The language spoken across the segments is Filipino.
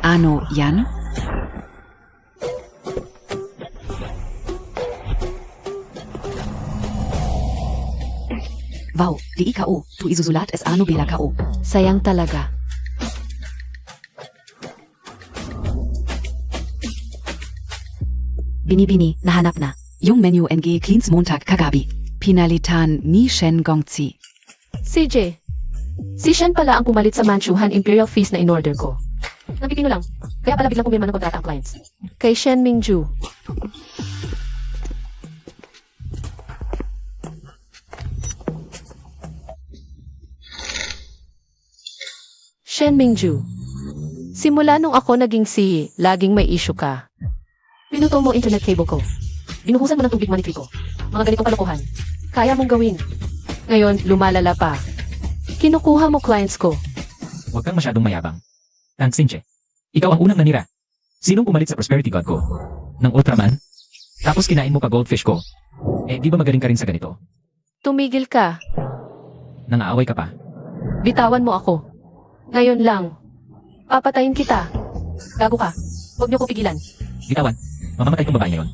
Ano yan? Wow, di ikaw. Tu isusulat es ano bila kao. Sayang talaga. Binibini, nahanap na. Yung menu NG Cleans Montag kagabi. Pinalitan ni Shen Gongzi. CJ, si Shen pala ang pumalit sa Manchuhan Imperial Feast na in-order ko. Napipino lang. Kaya pala biglang pumirma ng kontrata ang clients. Kay Shen Mingju. Shen Mingju. Simula nung ako naging CEO, laging may issue ka. Pinutol mo internet cable ko. Binuhusan mo ng tubig monitoring ko. Mga ganitong kalokohan. Kaya mong gawin. Ngayon, lumalala pa. Kinukuha mo clients ko. Huwag kang masyadong mayabang. Tang Sinche, ikaw ang unang nanira. Sinong pumalit sa prosperity god ko? Ng Ultraman? Tapos kinain mo pa goldfish ko. Eh, di ba magaling ka rin sa ganito? Tumigil ka. Nangaaway ka pa. Bitawan mo ako. Ngayon lang. Papatayin kita. Gago ka. Huwag niyo ko pigilan. Bitawan, mamamatay kong babae ngayon.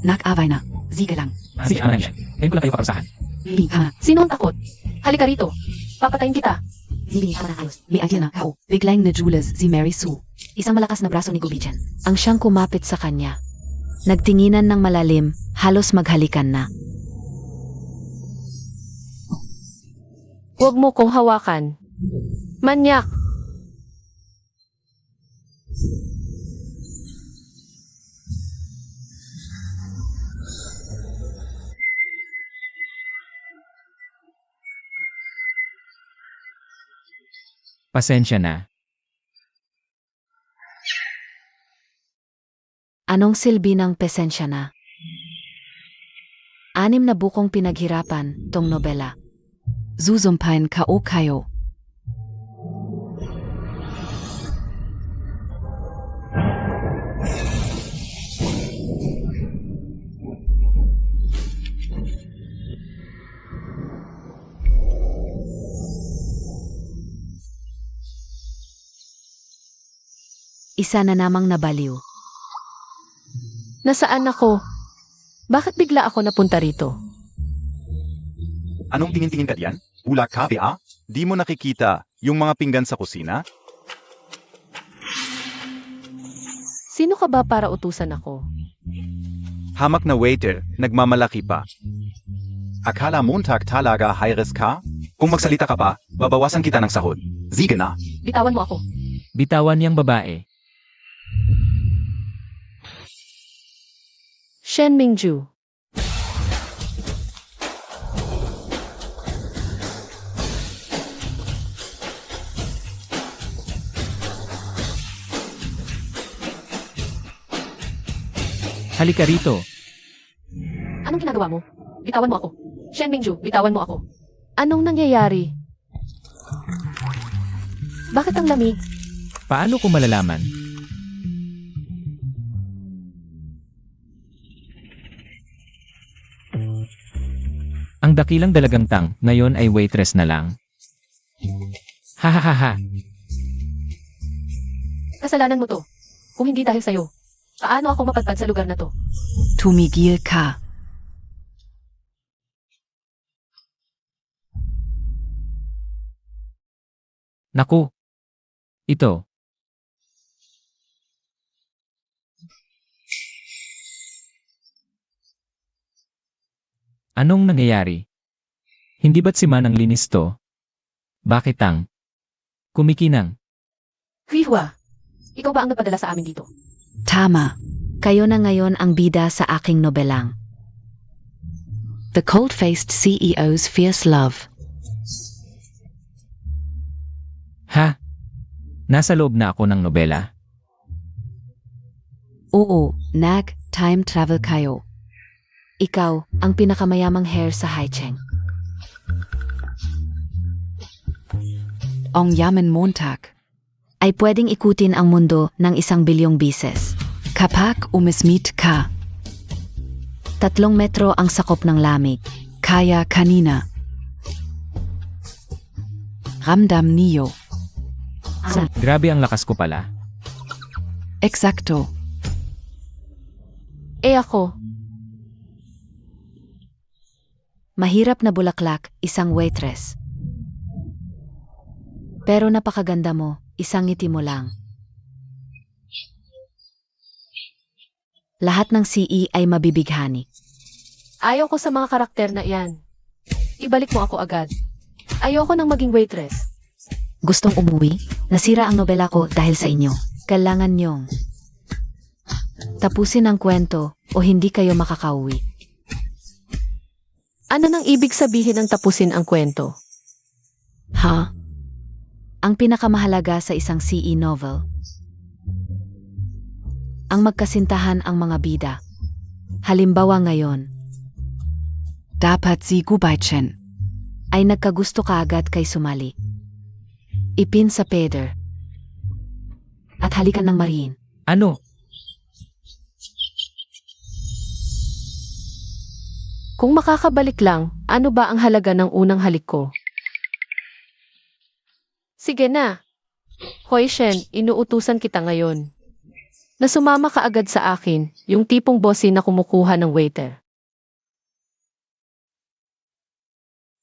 Nag-away na. Sige lang. Sige, ama na yan. Ngayon ko lang kayo kaparusahan. Bibi ha. Sino ang takot? Halika rito. Papatayin kita. Bibi ha na ayos. May idea na kao. Biglang na Jules si Mary Sue. Isang malakas na braso ni Gubijan. Ang siyang kumapit sa kanya. Nagtinginan ng malalim, halos maghalikan na. Huwag mo kong hawakan. Manyak! Pasensya na. Anong silbi ng pesensya na? 6 na bukong pinaghirapan tong nobela. Zuzumpain kao kayo. Isa na namang nabaliw. Nasaan ako? Bakit bigla ako napunta rito? Anong tingin-tingin ka diyan? Ula ka, ba? Di mo nakikita yung mga pinggan sa kusina? Sino ka ba para utusan ako? Hamak na waiter, nagmamalaki pa. Akala Montag talaga hires ka? Kung magsalita ka pa, babawasan kita ng sahod. Sige na. Bitawan mo ako. Bitawan niyang babae. Shen Mingju. Halika rito. Anong ginagawa mo? Bitawan mo ako. Shen Mingju, bitawan mo ako. Anong nangyayari? Bakit ang lamig? Paano ko malalaman? Ang dakilang dalagang tang, ngayon ay waitress na lang. Hahaha. Kasalanan mo to. Kung hindi dahil sa'yo, paano ako mapadpad sa lugar na to? Tumigil ka. Naku. Ito. Anong nangyayari? Hindi ba't si Man ang linis to? Bakit ang kumikinang? Huihua, ikaw ba ang nagpadala sa amin dito? Tama. Kayo na ngayon ang bida sa aking nobelang. The Cold-Faced CEO's Fierce Love. Ha? Nasa loob na ako ng nobela. Oo, time travel kayo. Ikaw ang pinakamayamang hair sa Haicheng. Ang yaman Montag. Ay pwedeng ikutin ang mundo ng 1 bilyong bises. Kapag umismit ka. 3 metro ang sakop ng lamig. Kaya kanina. Ramdam niyo. Grabe ang lakas ko pala. Exacto. Ako. Mahirap na bulaklak, isang waitress. Pero napakaganda mo, isang ngiti mo lang. Lahat ng CE ay mabibighani. Ayaw ko sa mga karakter na iyan. Ibalik mo ako agad. Ayoko nang maging waitress. Gustong umuwi? Nasira ang nobela ko dahil sa inyo. Kailangan niyong tapusin ang kwento o hindi kayo makakauwi. Ano nang ibig sabihin ng tapusin ang kwento? Ha? Ang pinakamahalaga sa isang CE novel, ang magkasintahan ang mga bida. Halimbawa ngayon, Dapat si Gubaichen. ay nagkagusto kaagad kay Sumali. Ipin sa Peder. At halikan ng Marin. Ano? Kung makakabalik lang, ano ba ang halaga ng unang halik ko? Sige na. Hoy Shen, inuutusan kita ngayon. Na sumama ka agad sa akin, yung tipong bossy na kumukuha ng waiter.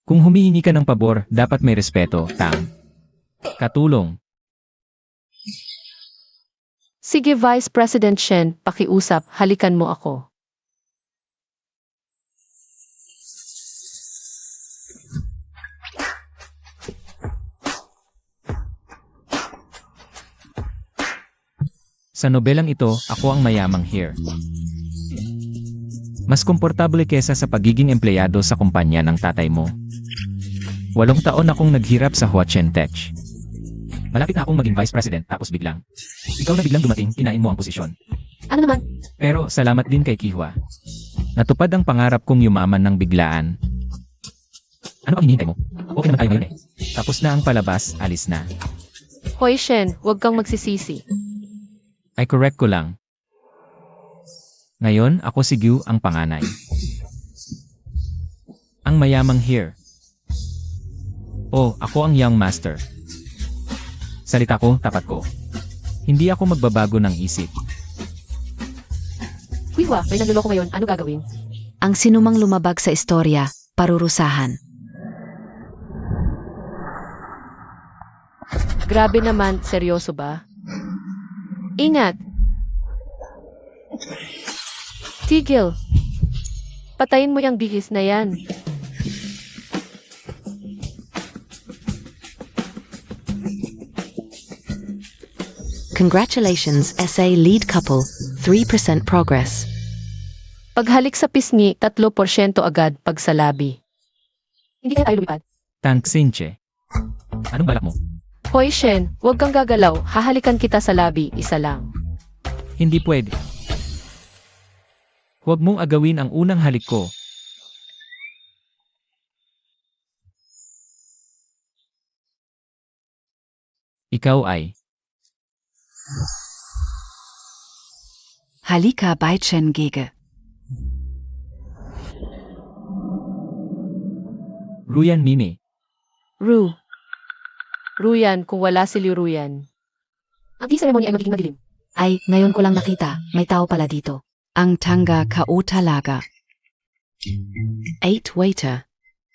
Kung humihingi ka ng pabor, dapat may respeto, Tang. Katulong. Sige Vice President Shen, pakiusap, halikan mo ako. Sa nobelang ito, ako ang mayamang here. Mas komportable kesa sa pagiging empleyado sa kumpanya ng tatay mo. 8 taon akong naghirap sa Huachen Tech. Malapit na akong maging vice president tapos biglang. Ikaw na biglang dumating, kinain mo ang posisyon. Ano naman? Pero salamat din kay Kihwa. Natupad ang pangarap kong yumaman ng biglaan. Ano ang hinihintay mo? Okay naman tayo ngayon eh. Tapos na ang palabas, alis na. Hoy Shen, huwag kang magsisisi. Ay correct ko lang. Ngayon, ako si Gyu ang panganay. Ang mayamang here. Oh, ako ang young master. Salita ko, tapat ko. Hindi ako magbabago ng isip. Kuywa, may nanluloko ngayon, ano gagawin? Ang sinumang lumabag sa istorya, parurusahan. Grabe naman, seryoso ba? Ingat! Tigil! Patayin mo yung bihis na yan. Congratulations, SA lead couple, 3% progress. Paghalik sa pisngi, 3% agad pag sa labi. Hindi kaya tayo lumipad? Tang Xinche. Anong balak mo? Hoy Shen, huwag kang gagalaw, hahalikan kita sa labi, isa lang. Hindi pwede. Huwag mong agawin ang unang halik ko. Ikaw ay Halika Baichen Gege. Ruyan Mimi. Ru. Ruyan, kung wala si Liu Ruyan. Ang ceremony ay magiging madilim. Ay, ngayon ko lang nakita, may tao pala dito. Ang Tanga Kaotalaga. 8 Waiter.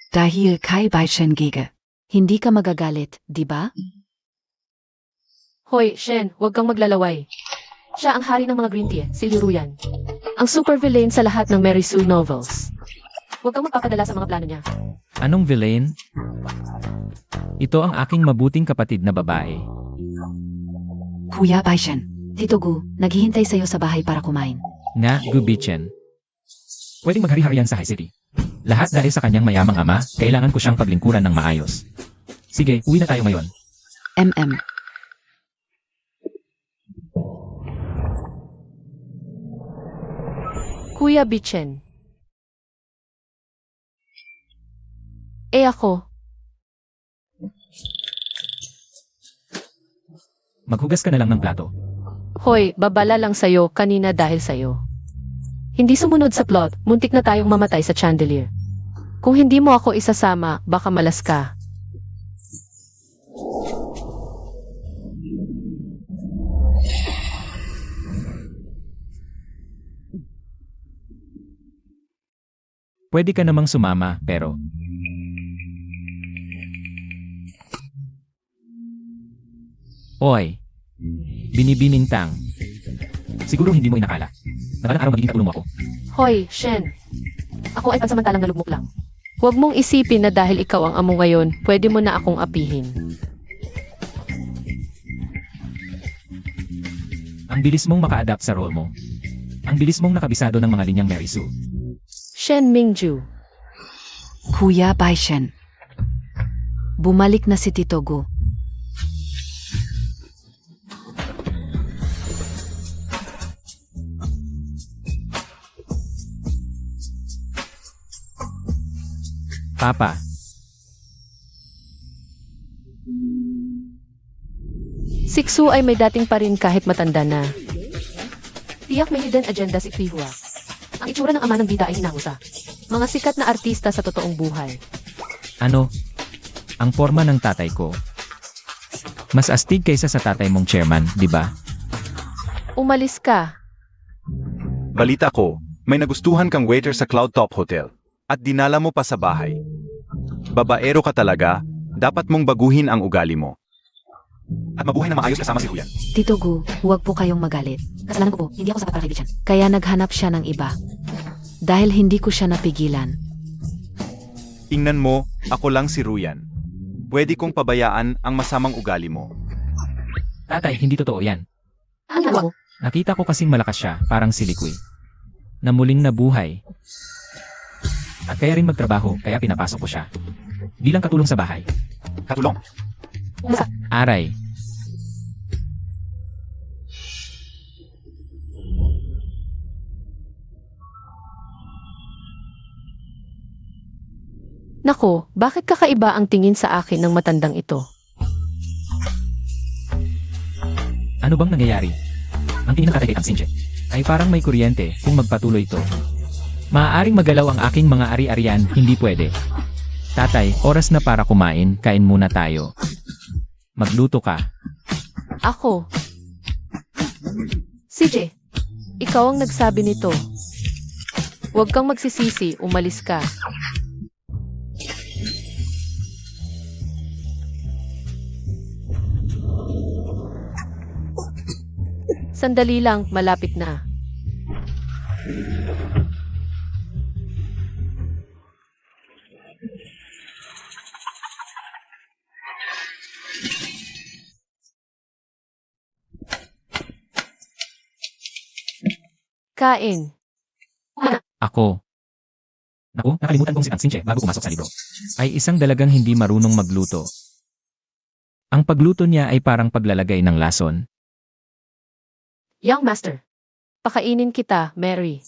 Dahil kay Baichen Gege. Hindi ka magagalit, di ba? Hoy, Shen, huwag kang maglalaway. Siya ang hari ng mga green tea, si Liu Ruyan. Ang super villain sa lahat ng Mary Sue novels. Huwag kang magpapadala sa mga plano niya. Anong villain? Ito ang aking mabuting kapatid na babae. Kuya Baichen. Tito Gu, naghihintay sa'yo sa bahay para kumain. Nga, Gubichen. Pwedeng maghari-harian sa High City. Lahat dahil sa kanyang mayamang ama, kailangan ko siyang paglingkuran ng maayos. Sige, uwi na tayo ngayon. MM. Kuya Bichen. Ako. Maghugas ka na lang ng plato. Hoy, babala lang sa'yo kanina dahil sa'yo. Hindi sumunod sa plot, muntik na tayong mamatay sa chandelier. Kung hindi mo ako isasama, baka malas ka. Pwede ka namang sumama, pero... Oy, binibinintang. Siguro hindi mo inakala. Nakalang araw magiging katulong mo ako. Hoy, Shen. Ako ay pansamantalang nalugmok lang. Huwag mong isipin na dahil ikaw ang amo ngayon, pwede mo na akong apihin. Ang bilis mong maka-adapt sa role mo. Ang bilis mong nakabisado ng mga linyang Mary Sue. Shen Mingju. Kuya Baishen. Bumalik na si Tito Gu. Papa, Siksu ay may dating pa rin kahit matanda na. Tiyak may hidden agenda si Kwihua. Ang itsura ng ama ng bida ay hinahusa. Mga sikat na artista sa totoong buhay. ano? Ang forma ng tatay ko. Mas astig kaysa sa tatay mong chairman, di ba? Umalis ka. Balita ko, may nagustuhan kang waiter sa Cloud Top Hotel. At dinala mo pa sa bahay. Babaero ka talaga, dapat mong baguhin ang ugali mo. At mabuhay na maayos kasama si Huyan. Tito Gu, huwag po kayong magalit. Kasalanan ko po, hindi ako sapat para kaibigan. Kaya naghanap siya ng iba. Dahil hindi ko siya napigilan. Tingnan mo, ako lang si Ruyan. Pwede kong pabayaan ang masamang ugali mo. Tatay, hindi totoo yan. Ano mo? Nakita ko kasing malakas siya, parang si Liquid. Na muling nabuhay. At kaya rin magtrabaho, kaya pinapasok ko siya. Bilang katulong sa bahay. Katulong? Aray. Nako, bakit kakaiba ang tingin sa akin ng matandang ito? Ano bang nangyayari? Ang tingin ng tatay kay Kang Sinje ay parang may kuryente kung magpatuloy ito. Maaaring magalaw ang aking mga ari-arian, hindi pwede. Tatay, oras na para kumain, kain muna tayo. Magluto ka. Ako. CJ, ikaw ang nagsabi nito. Huwag kang magsisisi, umalis ka. Sandali lang, malapit na. Kain. Ako. Naku, nakalimutan kong si Kang Sinje bago pumasok sa libro. Ay isang dalagang hindi marunong magluto. Ang pagluto niya ay parang paglalagay ng lason. Young Master. Pakainin kita, Mary.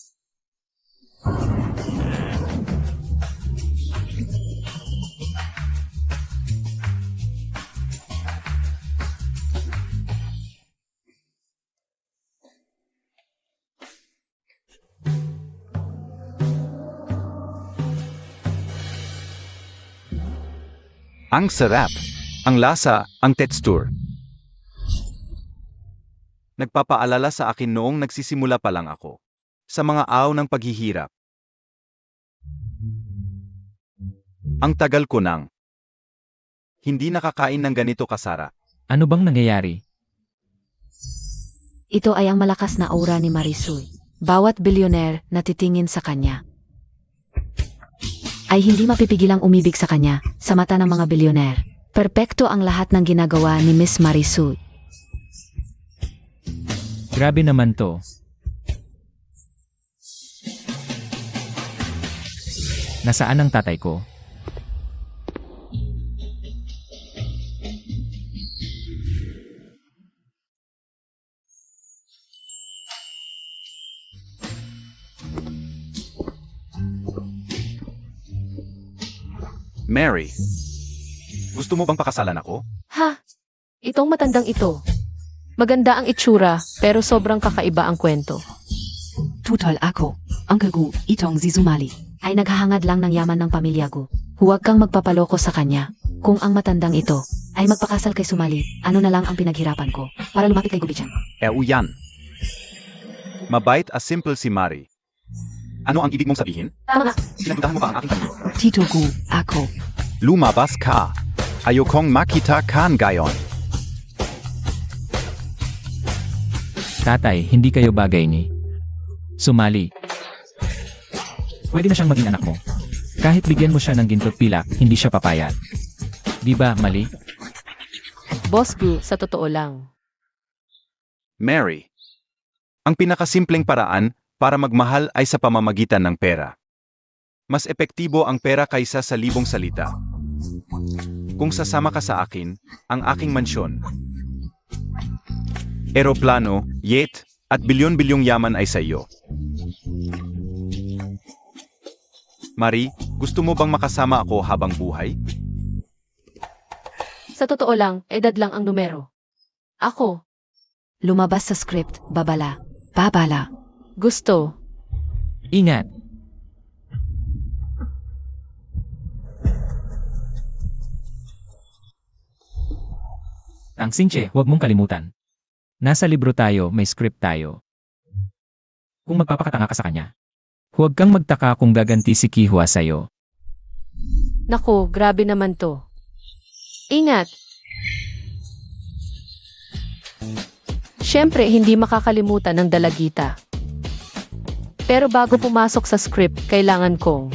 Ang sarap, ang lasa, ang texture. Nagpapaalala sa akin noong nagsisimula pa lang ako. Sa mga araw ng paghihirap. Ang tagal ko nang hindi nakakain ng ganito kasara. Ano bang nangyayari? Ito ay ang malakas na aura ni Marisoy. Bawat bilyoner na titingin sa kanya ay hindi mapipigilang umibig sa kanya sa mata ng mga bilyoner. Perpekto ang lahat ng ginagawa ni Miss Marisoy. Grabe naman to. Nasaan ang tatay ko? Mary, gusto mo bang pakasalan ako? Ha? Itong matandang ito. Maganda ang itsura, pero sobrang kakaiba ang kwento. Tutol ako. Uncle Gu, itong si Sumali. Ay naghahangad lang ng yaman ng pamilya ko. Huwag kang magpapaloko sa kanya. Kung ang matandang ito ay magpakasal kay Sumali, ano na lang ang pinaghirapan ko para lumapit kay Gubichan. Uyan. Mabait at simple si Mary. Ano ang ibig mong sabihin? Tama nga. Pinagdudahan mo ba ang aking talino? Tito Gu, ako. Lumabas ka. Ayokong makita kan gayon. Tatay, hindi kayo bagay ni Sumali. Pwede na siyang maging anak mo. Kahit bigyan mo siya ng ginto't pilak, hindi siya papayag. Di ba, mali? Boss Gu, sa totoo lang. Mary. Ang pinakasimpleng paraan para magmahal ay sa pamamagitan ng pera. Mas epektibo ang pera kaysa sa libong salita. Kung sasama ka sa akin, ang aking mansyon, eroplano, yacht, at bilyon-bilyong yaman ay sa iyo. Marie, gusto mo bang makasama ako habang buhay? Sa totoo lang, edad lang ang numero. Ako, Lumabas sa script, babala. Babala. gusto. Ingat! Ang Sinche, huwag mong kalimutan. Nasa libro tayo, may script tayo. Kung magpapakatanga ka sa kanya, huwag kang magtaka kung gaganti si Kihua sa'yo. Naku, grabe naman to. Ingat! Siyempre, hindi makakalimutan ng dalagita. Pero bago pumasok sa script, kailangan kong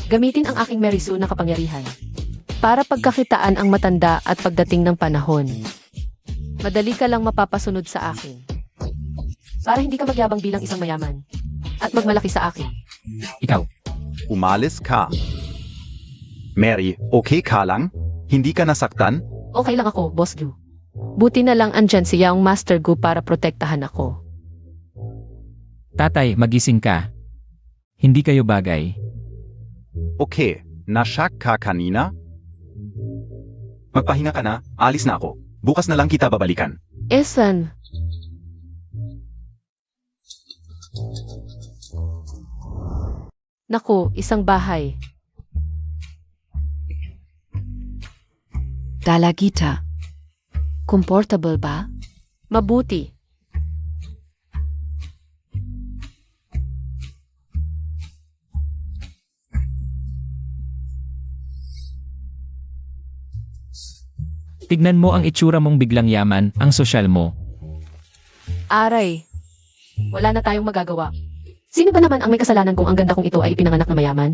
gamitin ang aking Mary Sue na kapangyarihan para pagkakitaan ang matanda at pagdating ng panahon. Madali ka lang mapapasunod sa akin. Para hindi ka magyabang bilang isang mayaman at magmalaki sa akin. Ikaw, Umalis ka. Mary, okay ka lang? Hindi ka nasaktan? Okay lang ako, Boss Gu. Buti na lang andyan si Yaong Master Gu para protektahan ako. tatay, magising ka. Hindi kayo bagay. Okay, nasyak ka kanina? Magpahinga ka na, alis na ako. Bukas na lang kita babalikan. Esan, naku, isang bahay. Dalagita. Comfortable ba? Mabuti. Tignan mo ang itsura mong biglang yaman, ang sosyal mo. Aray. Wala na tayong magagawa. Sino ba naman ang may kasalanan kung ang ganda kong ito ay pinanganak na mayaman?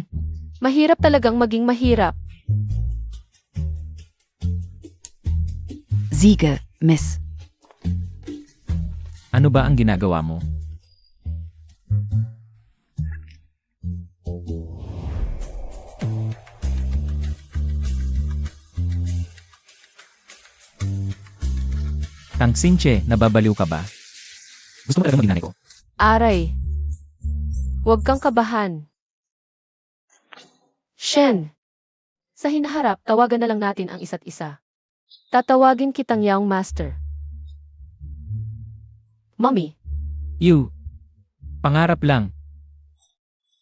Mahirap talagang maging mahirap. Siege, Miss. Ano ba ang ginagawa mo? Tang Sinche, nababaliw ka ba? Gusto mo talaga maging nanay ko? Aray. Huwag kang kabahan. Shen. Sa hinaharap, tawagan na lang natin ang isa't isa. Tatawagin kitang Yaong Master. Mommy, You. Pangarap lang.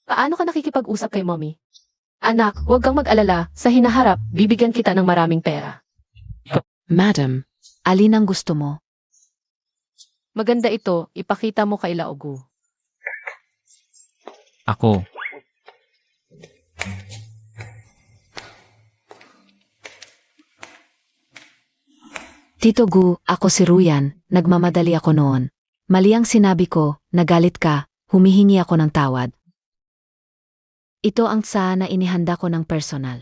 paano ka nakikipag-usap kay Mommy? Anak, huwag kang mag-alala. Sa hinaharap, bibigyan kita ng maraming pera. Madam. Alin ang gusto mo? Maganda ito, ipakita mo kay Laogu. Ako. Tito Gu, ako si Ruyan, nagmamadali ako noon. Mali ang sinabi ko, nagalit ka, humihingi ako ng tawad. Ito ang tsa na inihanda ko ng personal.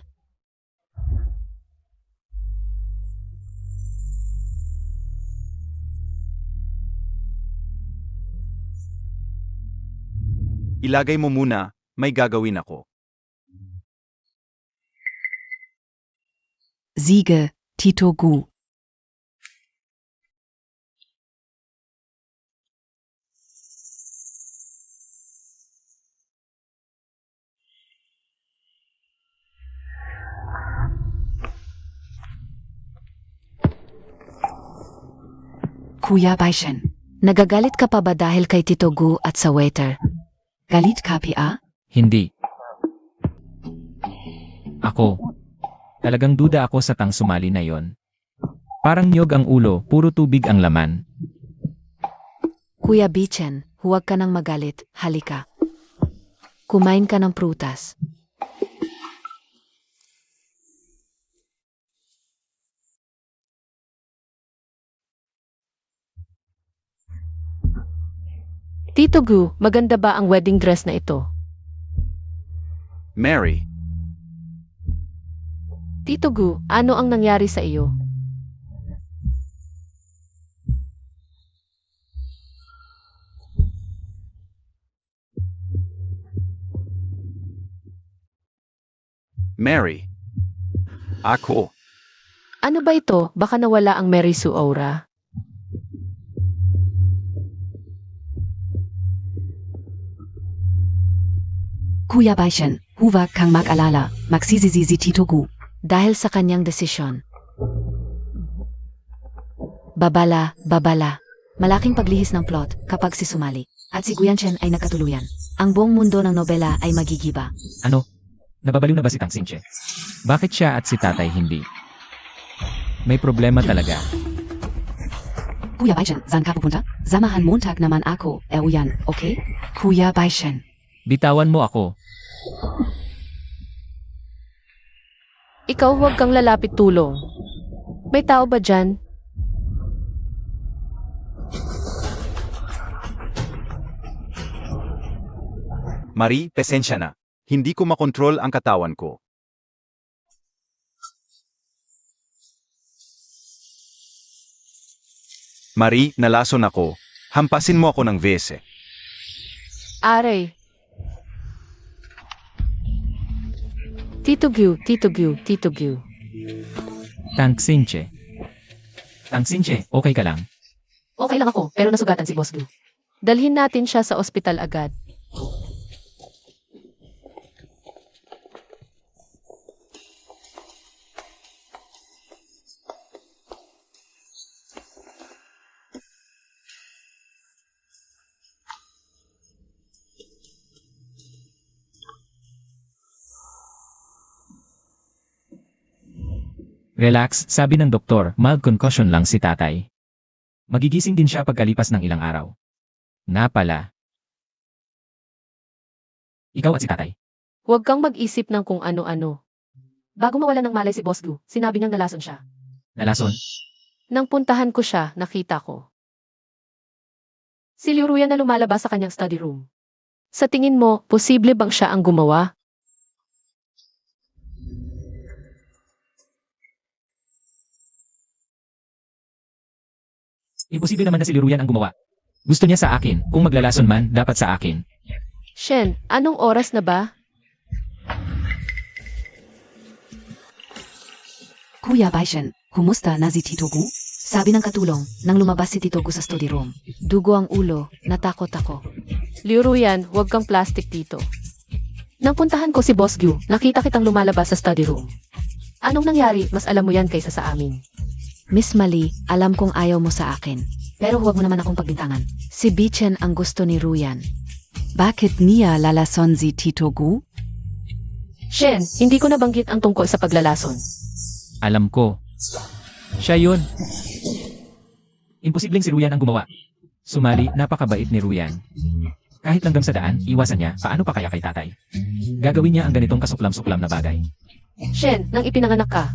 Ilagay mo muna, may gagawin ako. Siege, Tito Gu. Kuya Baishen. Nagagalit ka pa ba dahil kay Tito Gu at sa waiter? Galit ka PA? Hindi. Ako. Talagang duda ako sa tang sumali na yon. Parang nyog ang ulo, puro tubig ang laman. Kuya Bichen, huwag ka nang magalit, halika. Kumain ka ng prutas. Tito Gu, maganda ba ang wedding dress na ito? Mary, Tito Gu, ano ang nangyari sa iyo? Mary. Ako. Ano ba ito? Baka nawala ang Mary Sue aura. Kuya Baishen, huwag kang mag-alala, magsisisi si Tito Gu. Dahil sa kanyang desisyon. Babala, babala. Malaking paglihis ng plot kapag si Sumali at si Guyanchen ay nagkatuluyan. Ang buong mundo ng nobela ay magigiba. Ano? Nababaliw na ba si Tang Xinche? Bakit siya at si tatay hindi? May problema talaga. Kuya Baishen, saan ka pupunta? Samahan Montag naman ako, Uyan, okay? Kuya Baishen. Bitawan mo ako. Ikaw huwag kang lalapit tulong. May tao ba dyan? Marie, pasensya na. Hindi ko makontrol ang katawan ko. Marie, nalason ako. Hampasin mo ako ng vese. Aray. Tito Gu, Tito Gu, Tito Gu. Tang Xinche. Tang Xinche, okay ka lang? Okay lang ako, pero nasugatan si Boss Gu. Dalhin natin siya sa ospital agad. Relax, sabi ng doktor, mild concussion lang si tatay. Magigising din siya pagkalipas ng ilang araw. Nga pala. Ikaw at si tatay. Huwag kang mag-isip ng kung ano-ano. Bago mawala ng malay si Boss Gu, sinabi niyang nalason siya. Nalason. Nang puntahan ko siya, nakita ko. Si Liu Ruyan na lumalabas sa kanyang study room. Sa tingin mo, posible bang siya ang gumawa? Imposible naman na si Liruyan ang gumawa. Gusto niya sa akin, kung maglalason man, dapat sa akin. Shen, anong oras na ba? Kuya Baishen, kumusta na si Tito Gu? Sabi ng katulong nang lumabas si Tito Gu sa study room. Dugo ang ulo, natakot ako. Liu Ruyan, huwag kang plastic dito. Nang puntahan ko si Boss Gu, nakita kitang lumalabas sa study room. Anong nangyari? Mas alam mo yan kaysa sa amin. Miss Mali, alam kong ayaw mo sa akin. Pero huwag mo naman akong pagbintangan. Si Bichen ang gusto ni Ruyan. Bakit niya lalason si Tito Gu? Shen, hindi ko nabanggit ang tungkol sa paglalason. Alam ko. Siya yun. Imposibleng si Ruyan ang gumawa. Sumali, napakabait ni Ruyan. Kahit langgam sa daan, iwasan niya, paano pa kaya kay tatay? Gagawin niya ang ganitong kasuklam-suklam na bagay. Shen, nang ipinanganak ka,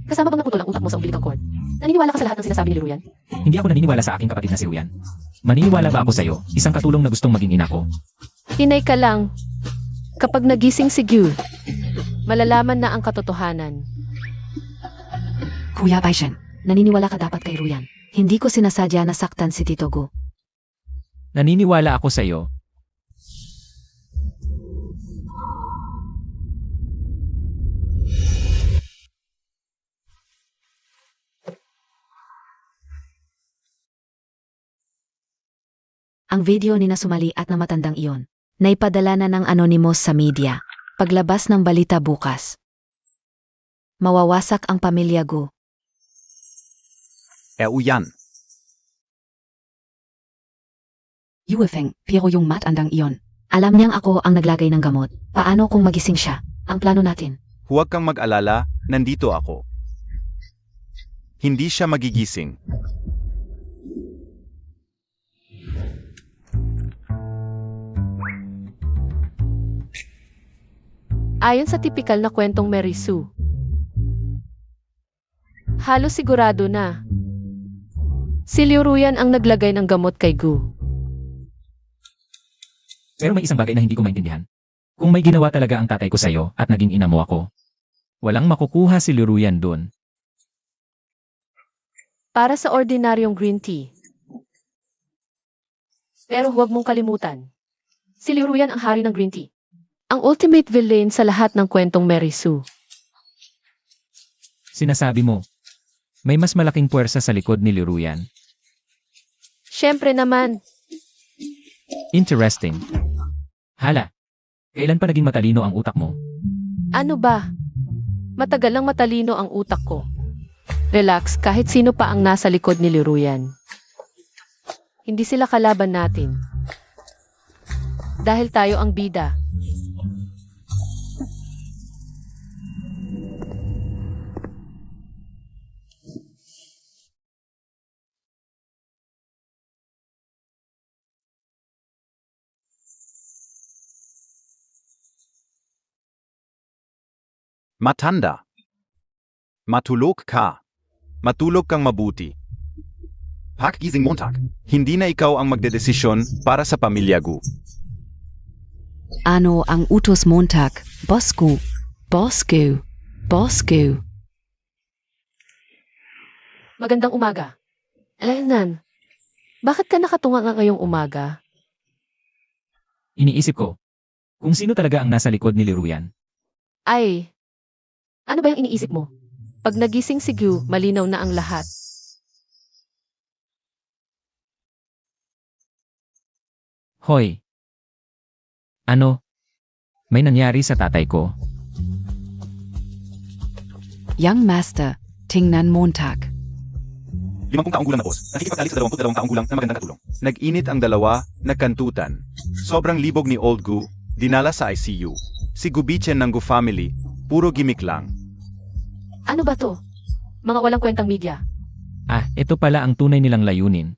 kasama bang naputol ang utak mo sa umbilical cord? Naniniwala ka sa lahat ng sinasabi ni Ruyan? Hindi ako naniniwala sa aking kapatid na si Ruyan. Maniniwala ba ako sa'yo, isang katulong na gustong maging ina ko? Hinay ka lang. Kapag nagising si Gu, malalaman na ang katotohanan. Kuya Baishen, Naniniwala ka dapat kay Ruyan. Hindi ko sinasadya na saktan si Tito Gu. Naniniwala ako sa'yo. Ang video ni Nasumali at na matandang iyon. Naipadala na ng anonymous sa media. Paglabas ng balita bukas. Mawawasak ang pamilya Gu. Uyan. Yuefeng, pero yung matandang iyon. Alam niyang ako ang naglagay ng gamot. Paano kung magising siya? Ang plano natin. Huwag kang mag-alala, nandito ako. Hindi siya magigising. Ayon sa tipikal na kwentong Mary Sue. Halos sigurado na. Si Liu Ruyan ang naglagay ng gamot kay Gu. Pero may isang bagay na hindi ko maintindihan. Kung may ginawa talaga ang tatay ko sa'yo at naging ina mo ako, walang makukuha si Liruyan dun. Para sa ordinaryong green tea. Pero huwag mong kalimutan. Si Liu Ruyan ang hari ng green tea. Ang ultimate villain sa lahat ng kwentong Mary Sue. Sinasabi mo, may mas malaking puwersa sa likod ni Liruyan. Siyempre naman, Interesting. Hala, kailan pa naging matalino ang utak mo? ano ba? Matagal lang matalino ang utak ko. Relax, kahit sino pa ang nasa likod ni Liu Ruyan. Hindi sila kalaban natin. Dahil tayo ang bida. Matanda. Matulog ka. Matulog kang mabuti. Paggising Montag. Hindi na ikaw ang magdedesisyon para sa pamilya Gu. Ano ang utos Montag? Bosku. Bosku. Bosku. Magandang umaga. Nan, bakit ka nakatunga nga ngayong umaga? Iniisip ko, kung sino talaga ang nasa likod ni Liruyan. Ay, ano ba yung iniisip mo? Pag nagising si Gu, malinaw na ang lahat. Hoy! Ano? May nangyari sa tatay ko? Young Master. Tingnan Montag. 50 taong gulang na boss. Nakikipagtalik sa 22 taong gulang na magandang katulong. Nag-init ang dalawa, nagkantutan. Sobrang libog ni Old Gu, dinala sa ICU. Si Gubichen ng Gu family, puro gimmick lang. Ano ba to? Mga walang kwentang media. Ah, ito pala ang tunay nilang layunin.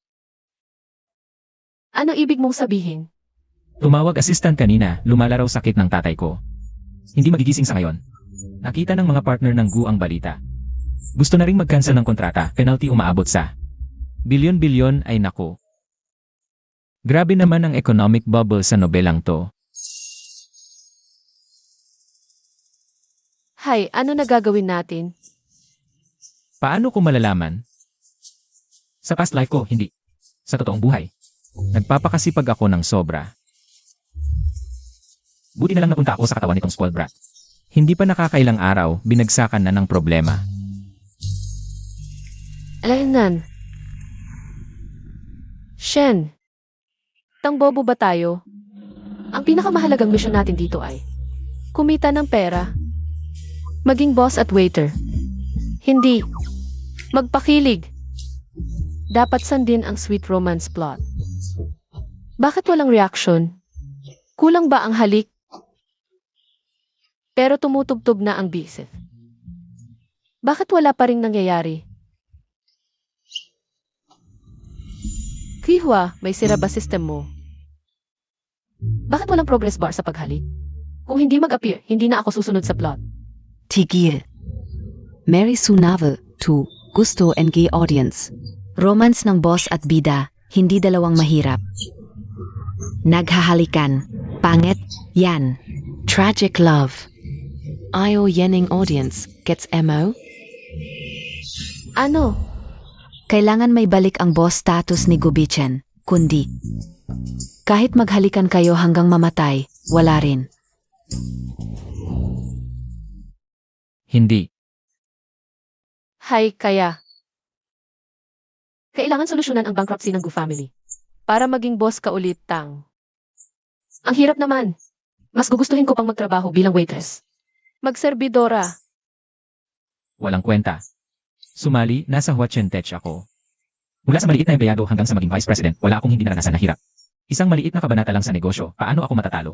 Ano ibig mong sabihin? Tumawag assistant kanina, lumala raw sakit ng tatay ko. Hindi magigising sa ngayon. Nakita ng mga partner ng Gu ang balita. Gusto na ring mag-cancel ng kontrata, penalty umaabot sa bilyon-bilyon ay nako. Grabe naman ang economic bubble sa nobelang to. Hay, ano na gagawin natin? Paano ko malalaman? Sa past life ko, hindi. Sa totoong buhay. Nagpapakasipag ako ng sobra. Buti na lang napunta ako sa katawan nitong spoiled brat. Hindi pa nakakailang araw, binagsakan na ng problema. Nan. Shen. Tangbobo ba tayo? Ang pinakamahalagang misyon natin dito ay kumita ng pera. Maging boss at waiter. Hindi. Magpakilig. Dapat sandin ang sweet romance plot. Bakit walang reaction? Kulang ba ang halik? Pero tumutubtob na ang bisip. Bakit wala pa ring nangyayari? Kihwa, may sira ba system mo? Bakit walang progress bar sa paghalik? Kung hindi mag-appear, hindi na ako susunod sa plot. Tigil. Mary Sue Novel 2. Gusto NG Audience. Romance ng boss at bida, hindi dalawang mahirap. Naghahalikan. Pangit, yan. Tragic Love. Io Yenning Audience. Gets MO? Ano? Kailangan may balik ang boss status ni Gubichen, kundi kahit maghalikan kayo hanggang mamatay, wala rin. Hindi. Hay, kaya. Kailangan solusyonan ang bankruptcy ng Gu family. Para maging boss ka ulit, Tang. Ang hirap naman. Mas gugustuhin ko pang magtrabaho bilang waitress. Magserbidora. Walang kwenta. Sumali, nasa Huachentech ako. Mula sa maliit na empleyado hanggang sa maging vice president, wala akong hindi naranasan na hirap. Isang maliit na kabanata lang sa negosyo, paano ako matatalo?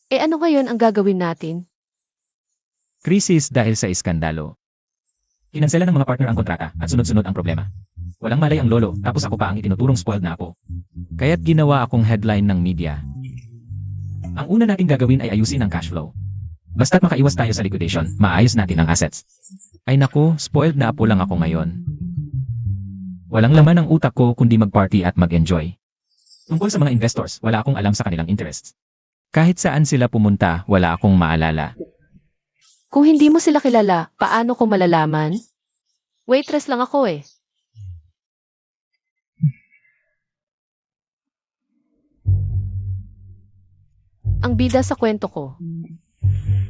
E ano ngayon ang gagawin natin? Krisis dahil sa iskandalo. Kinansela ng mga partner ang kontrata at sunod-sunod ang problema. Walang malay ang lolo, tapos ako pa ang itinuturong spoiled na apo. Kaya't ginawa akong headline ng media. Ang una nating gagawin ay ayusin ang cash flow. Basta't makaiwas tayo sa liquidation, maayos natin ang assets. Ay naku, spoiled na apo lang ako ngayon. Walang laman ang utak ko kundi mag-party at mag-enjoy. Tungkol sa mga investors, wala akong alam sa kanilang interests. Kahit saan sila pumunta, wala akong maalala. Kung hindi mo sila kilala, paano ko malalaman? Waitress lang ako eh. Ang bida sa kwento ko.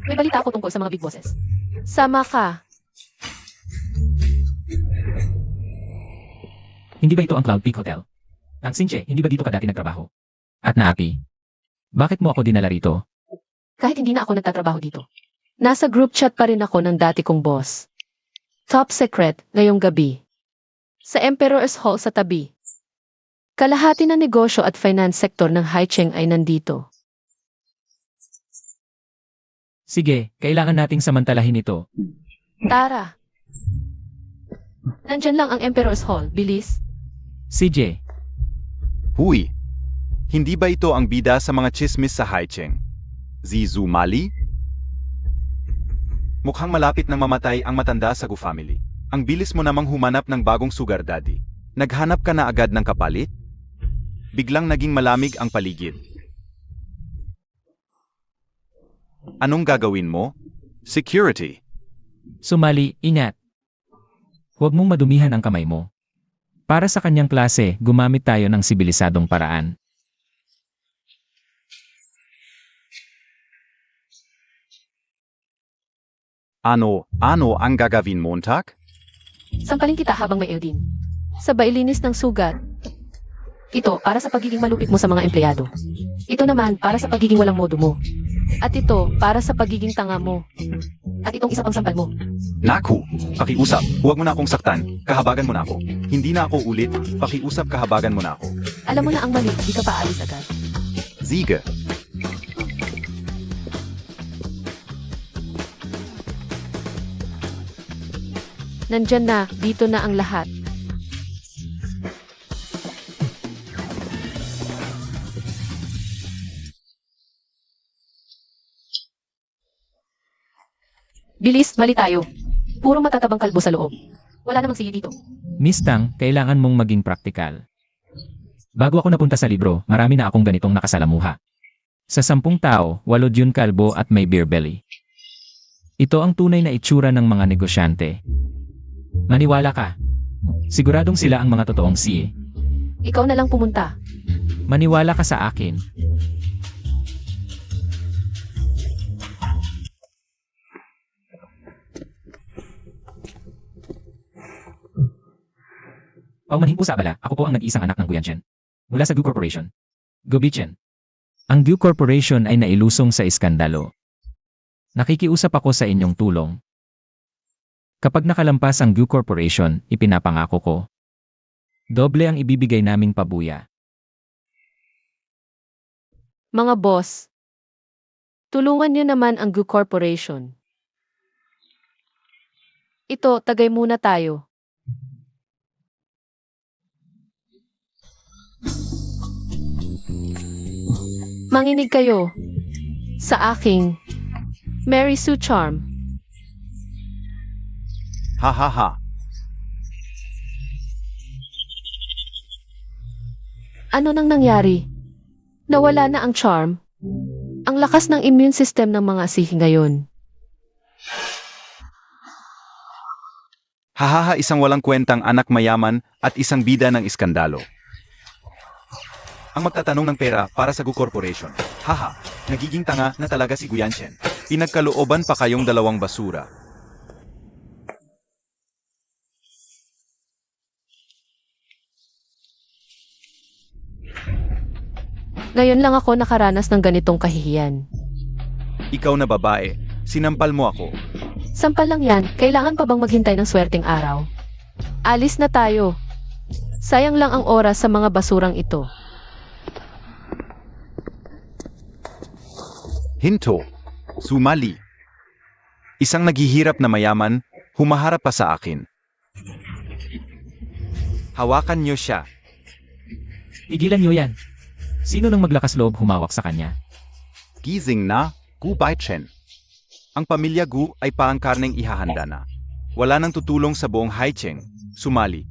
May balita ako tungkol sa mga big bosses. Sama ka. Hindi ba ito ang Cloud Peak Hotel? Ang Sinche, hindi ba dito ka dati nagtrabaho? At Naapi, bakit mo ako dinala rito? Kahit hindi na ako nagtatrabaho dito. Nasa group chat pa rin ako ng dati kong boss. Top secret ngayong gabi. Sa Emperor's Hall sa tabi. Kalahati ng negosyo at finance sector ng Haicheng ay nandito. Sige, kailangan nating samantalahin ito. Tara. Nandyan lang ang Emperor's Hall, bilis. CJ, Huy! Hindi ba ito ang bida sa mga chismis sa Haicheng? Zizu Mali? Mukhang malapit nang mamatay ang matanda sa Gu family. Ang bilis mo namang humanap ng bagong sugar daddy. Naghanap ka na agad ng kapalit? Biglang naging malamig ang paligid. Anong gagawin mo? Security. sumali, ingat. Huwag mong madumihan ang kamay mo. Para sa kanyang klase, gumamit tayo ng sibilisadong paraan. Ano ang gagawin Montag? Sampalin kita habang may Eldin. Sabay linis ng sugat. Ito para sa pagiging malupit mo sa mga empleyado. Ito naman para sa pagiging walang modo mo. At ito para sa pagiging tanga mo. At itong isa pang sampal mo. Naku! Pakiusap, huwag mo na akong saktan, kahabagan mo na ako. Hindi na ako ulit, pakiusap kahabagan mo na ako. Alam mo na ang mali, di ka pa alis agad. Ziga! Nandyan na, dito na ang lahat. Bilis, mali tayo. Puro matatabang kalbo sa loob. Wala namang sige dito. Miss Tang, kailangan mong maging praktikal. Bago ako napunta sa libro, marami na akong ganitong nakasalamuha. Sa 10 tao, 8 yun kalbo at may beer belly. Ito ang tunay na itsura ng mga negosyante. Maniwala ka. Siguradong sila ang mga totoong siye. Ikaw na lang pumunta. Maniwala ka sa akin. Paumanhin po sa abala, ako po ang nag-iisang anak ng Guyanchen. Mula sa Gu Corporation. Gubichen. Ang Gu Corporation ay nailusong sa iskandalo. Nakikiusap ako sa inyong tulong. Kapag nakalampas ang Gu Corporation, ipinapangako ko. Doble ang ibibigay naming pabuya. Mga boss, tulungan niyo naman ang Gu Corporation. Ito, tagay muna tayo. Manginig kayo sa aking Mary Sue Charm. Ha ha ha! Ano nang nangyari? Nawala na ang charm. Ang lakas ng immune system ng mga asihi ngayon. Hahaha, isang walang kwentang anak mayaman at isang bida ng iskandalo. Ang magtatanong ng pera para sa Gu Corporation. Haha, nagiging tanga na talaga si Guyanchen. Pinagkalooban pa kayong dalawang basura. Ngayon lang ako nakaranas ng ganitong kahihiyan. Ikaw na babae, sinampal mo ako. Sampal lang yan, kailangan pa bang maghintay ng swerteng araw? Alis na tayo. Sayang lang ang oras sa mga basurang ito. Hinto, sumali. Isang naghihirap na mayaman, humaharap pa sa akin. Hawakan niyo siya. Igilan niyo yan. Sino nang maglakas loob humawak sa kanya? Gising na, Gu Baichen. Ang pamilya Gu ay paangkarneng ihahanda na. Wala nang tutulong sa buong Haicheng, sumali.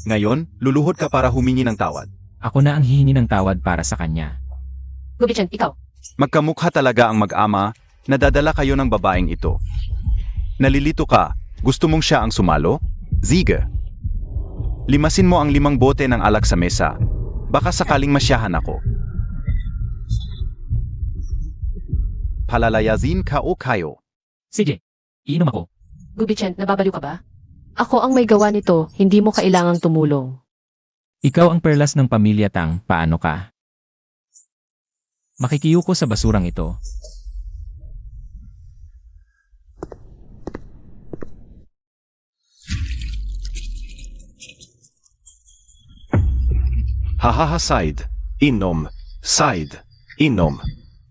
Ngayon, luluhod ka para humingi ng tawad. Ako na ang hihingi ng tawad para sa kanya. Gubichen, ikaw. Magkamukha talaga ang mag-ama, nadadala kayo ng babaeng ito. Nalilito ka, gusto mong siya ang sumalo? Sige. Limasin mo ang 5 bote ng alak sa mesa. Baka sakaling masyahan ako. Palalayazin ka o kayo? Sige, iinom ako. Gubichen, nababaliw ka ba? Ako ang may gawa nito, hindi mo kailangang tumulong. Ikaw ang perlas ng pamilya Tang, paano ka? Makikiyuko sa basurang ito. Hahaha side. Inom. Side. Inom.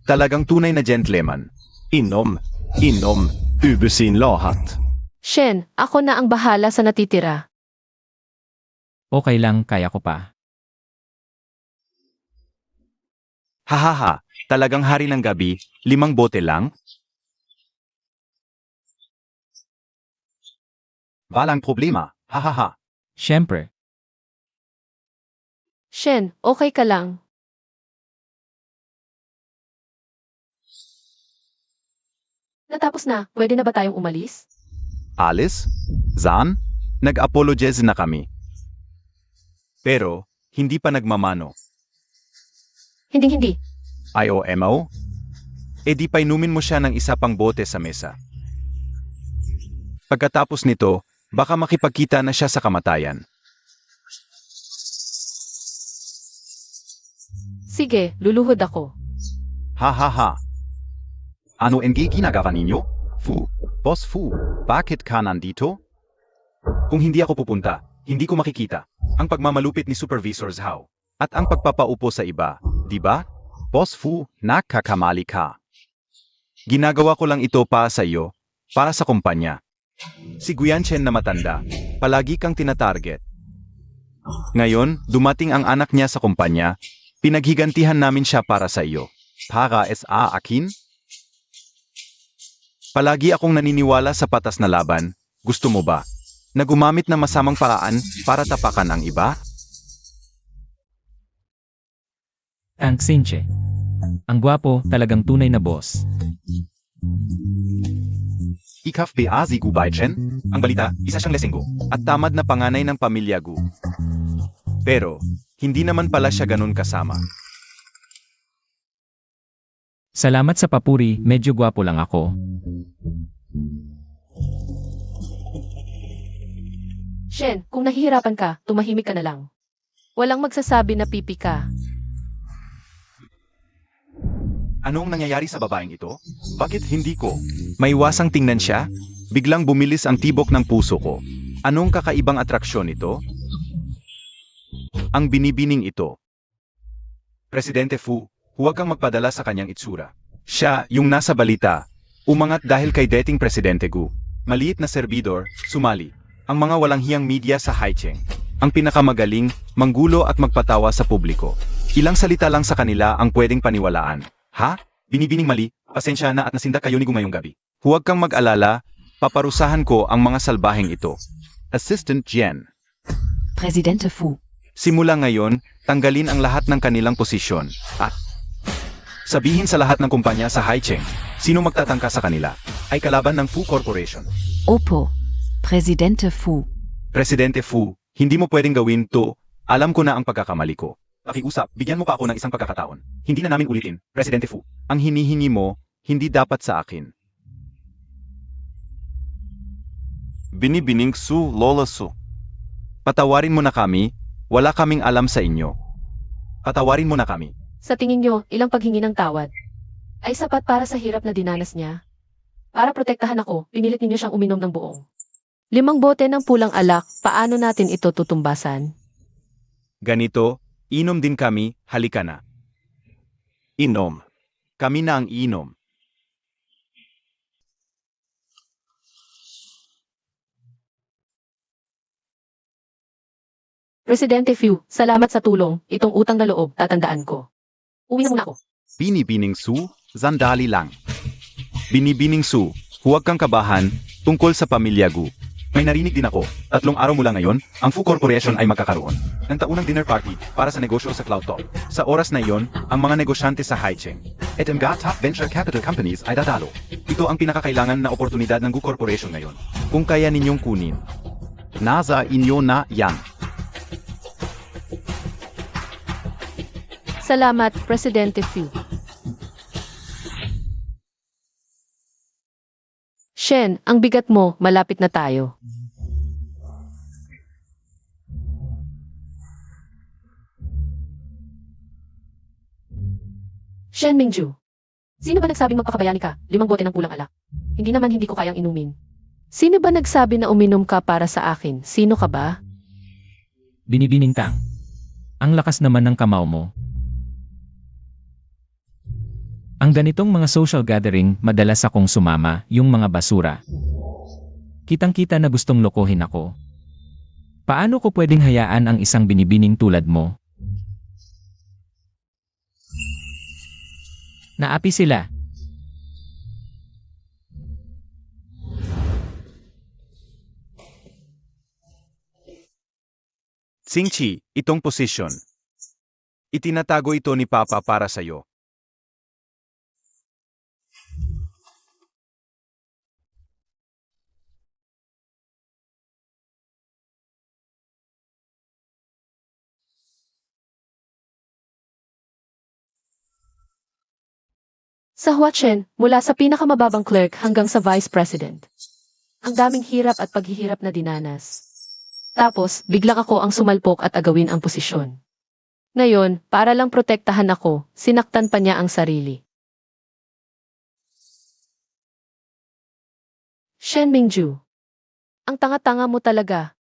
Talagang tunay na gentleman. Inom. Inom. Ubusin lahat. Shen, ako na ang bahala sa natitira. Okay lang, kaya ko pa. Hahaha, talagang hari ng gabi, 5 bote lang? Walang problema, hahaha. Siyempre, Shen, okay ka lang. Natapos na, pwede na ba tayong umalis? Alice? Zan? Nag-apologize na kami. Pero, hindi pa nagmamano. Hindi. IOMO? E di painumin mo siya ng isa pang bote sa mesa. Pagkatapos nito, baka makipagkita na siya sa kamatayan. Sige, luluhod ako. Hahaha. Ano ang ginagawa ninyo? Fu, Boss Fu, bakit ka nandito? Kung hindi ako pupunta, hindi ko makikita ang pagmamalupit ni Supervisor Zhao at ang pagpapaupo sa iba, di ba? Boss Fu, nakakamali ka. Ginagawa ko lang ito para sa iyo, para sa kumpanya. Si Guyanchen na matanda, palagi kang tinatarget. Ngayon, dumating ang anak niya sa kumpanya, pinaghigantihan namin siya para sa iyo. Para sa akin? Palagi akong naniniwala sa patas na laban, gusto mo ba? Na gumamit ng masamang paraan para tapakan ang iba? ang Xinche. Ang gwapo, talagang tunay na boss. Ikaf Beazi Gu Baichen? Ang balita, isa siyang lesenggo at tamad na panganay ng pamilya Gu. Pero, hindi naman pala siya ganun kasama. Salamat sa papuri, medyo gwapo lang ako. Shen, kung nahihirapan ka, tumahimik ka na lang. Walang magsasabi na pipi ka. Anong nangyayari sa babaeng ito? Bakit hindi ko? Maiwasang tingnan siya? Biglang bumilis ang tibok ng puso ko. Anong kakaibang atraksyon ito? Ang binibining ito. Presidente Fu, huwag kang magpadala sa kanyang itsura. Siya, yung nasa balita, umangat dahil kay dating Presidente Gu. Maliit na serbidor, sumali. Ang mga walang hiyang media sa Haicheng. Ang pinakamagaling, manggulo at magpatawa sa publiko. Ilang salita lang sa kanila ang pwedeng paniwalaan. Ha? Binibining mali, pasensya na at nasinda kayo ni Gu ngayong gabi. Huwag kang mag-alala, paparusahan ko ang mga salbaheng ito. Assistant Jen. Presidente Fu. Simula ngayon, tanggalin ang lahat ng kanilang posisyon. At sabihin sa lahat ng kumpanya sa Haicheng, sino magtatangka sa kanila, ay kalaban ng Fu Corporation. Opo. Presidente Fu. Presidente Fu, hindi mo pwedeng gawin to, alam ko na ang pagkakamali ko. Pakiusap, bigyan mo pa ako ng isang pagkakataon. Hindi na namin ulitin, Presidente Fu. Ang hinihingi mo, hindi dapat sa akin. Binibining Su, Lola Su. Patawarin mo na kami, wala kaming alam sa inyo. Patawarin mo na kami. Sa tingin nyo, ilang paghingi ng tawad ay sapat para sa hirap na dinanas niya? Para protektahan ako, pinilit ninyo siyang uminom ng buong 5 bote ng pulang alak, paano natin ito tutumbasan? Ganito, inom din kami, halika na. Inom. Kami na ang inom. Presidente Fu, salamat sa tulong, itong utang na loob, tatandaan ko. Uwi na muna ako. Binibining Su, sandali lang. Binibining Su, huwag kang kabahan tungkol sa pamilya Gu. May narinig din ako, 3 araw mula ngayon, ang Fu Corporation ay magkakaroon ng taunang dinner party para sa negosyo sa Cloud Top. Sa oras na iyon, ang mga negosyante sa Haicheng at mga top venture capital companies ay dadalo. Ito ang pinakakailangan na oportunidad ng Gu Corporation ngayon. Kung kaya ninyong kunin, nasa inyo na yan. Salamat, Presidente Fu. Shen, ang bigat mo, malapit na tayo. Shen Mingju. Sino ba nagsabing magpakabayani ka? 5 bote ng pulang alak. Hindi naman hindi ko kayang inumin. Sino ba nagsabi na uminom ka para sa akin? Sino ka ba? Binibining Tang. Ang lakas naman ng kamao mo. Ang ganitong mga social gathering, madalas akong sumama, yung mga basura. Kitang-kita na gustong lokohin ako. Paano ko pwedeng hayaan ang isang binibining tulad mo? Naapi sila. Xingqi, itong posisyon. Itinatago ito ni Papa para sa'yo. Sa Huachen, mula sa pinakamababang clerk hanggang sa vice president. Ang daming hirap at paghihirap na dinanas. Tapos, biglang ako ang sumalpok at agawin ang posisyon. Ngayon, para lang protektahan ako, sinaktan pa niya ang sarili. Shen Mingju. Ang tanga-tanga mo talaga.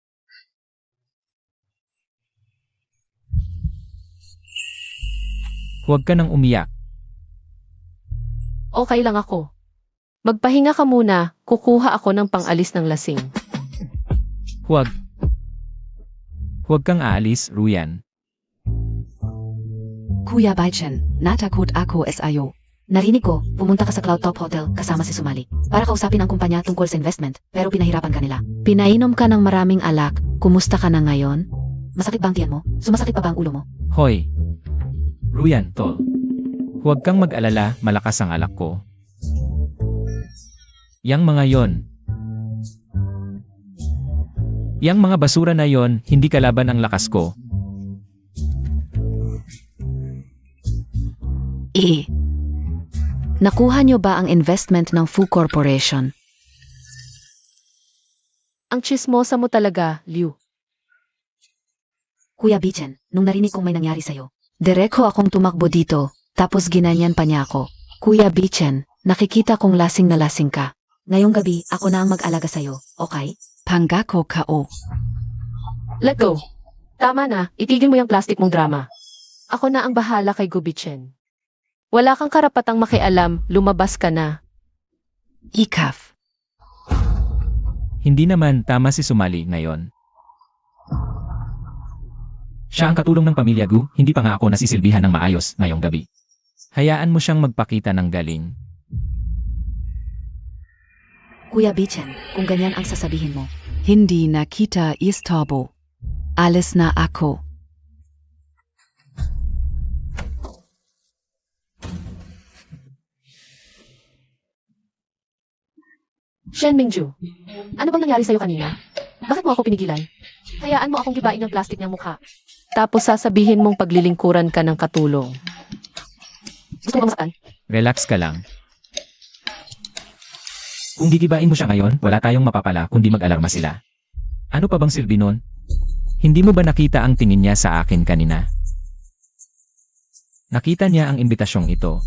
Huwag ka nang umiyak. Okay lang ako. Magpahinga ka muna, kukuha ako ng pang-alis ng lasing. Huwag. Huwag kang aalis, Ruyan. Kuya Baichen, natakot ako SIO. Narinig ko, pumunta ka sa Cloud Top Hotel kasama si Sumali para kausapin ang kumpanya tungkol sa investment, pero pinahirapan ka nila. Pinainom ka ng maraming alak, kumusta ka na ngayon? Masakit ba ang tiyan mo? Sumasakit pa ba ang ulo mo? Hoy. Ruyan, tol. Huwag kang mag-alala, malakas ang alak ko. Yang mga yon. Yang mga basura na yon, hindi kalaban ang lakas ko. Nakuha niyo ba ang investment ng Fu Corporation? Ang chismosa mo talaga, Liu. Kuya Baichen, nung narinig kong may nangyari sa'yo, Diretso akong tumakbo dito, tapos ginanyan pa niya ako. Kuya Baichen, nakikita kong lasing na lasing ka. ngayong gabi ako na ang mag-alaga sa'yo, okay? Pangako kao. Let go. Tama na, itigil mo yung plastic mong drama. Ako na ang bahala kay Gubichen. Wala kang karapatang makialam, lumabas ka na. Ikaf. Hindi naman tama si Sumali ngayon. Siya ang katulong ng pamilya Gu, hindi pa nga ako nasisilbihan ng maayos ngayong gabi. Hayaan mo siyang magpakita ng galing. Kuya Baichen, kung ganyan ang sasabihin mo, hindi na kita istorbo. Alis na ako. Shen Mingju, ano bang nangyari sa'yo kanina? Bakit mo ako pinigilan? Hayaan mo akong gibain ng plastic niyang mukha. Tapos sasabihin mong paglilingkuran ka ng katulong. Gusto mo ba masaktan? Relax ka lang. Kung gigibain mo siya ngayon, wala tayong mapapala kundi mag-alarma sila. Ano pa bang silbi nun? Hindi mo ba nakita ang tingin niya sa akin kanina? Nakita niya ang imbitasyong ito.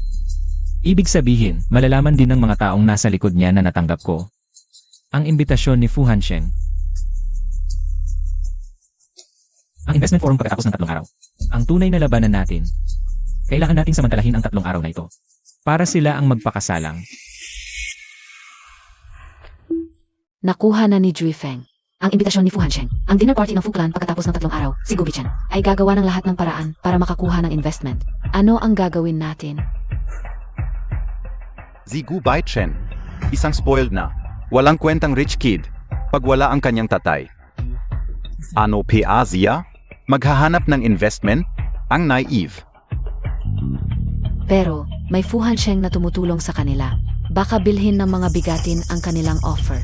Ibig sabihin, malalaman din ng mga taong nasa likod niya na natanggap ko. Ang imbitasyon ni Fu Hansheng. Ang investment forum pagkatapos ng 3 araw. Ang tunay na labanan natin. Kailangan nating samantalahin ang 3 araw na ito. Para sila ang magpakasalang. Nakuha na ni Jui Feng. Ang imbitasyon ni Fu Hansheng, ang dinner party ng Fu Clan pagkatapos ng 3 araw, si Gubichen, ay gagawa ng lahat ng paraan para makakuha ng investment. Ano ang gagawin natin? Si Gu Baichen, Isang spoiled na. Walang kwentang rich kid. Pag wala ang kanyang tatay. Ano pa Asia? Maghahanap ng investment? Ang naive. Pero, may fuhan siyang na tumutulong sa kanila. Baka bilhin ng mga bigatin ang kanilang offer.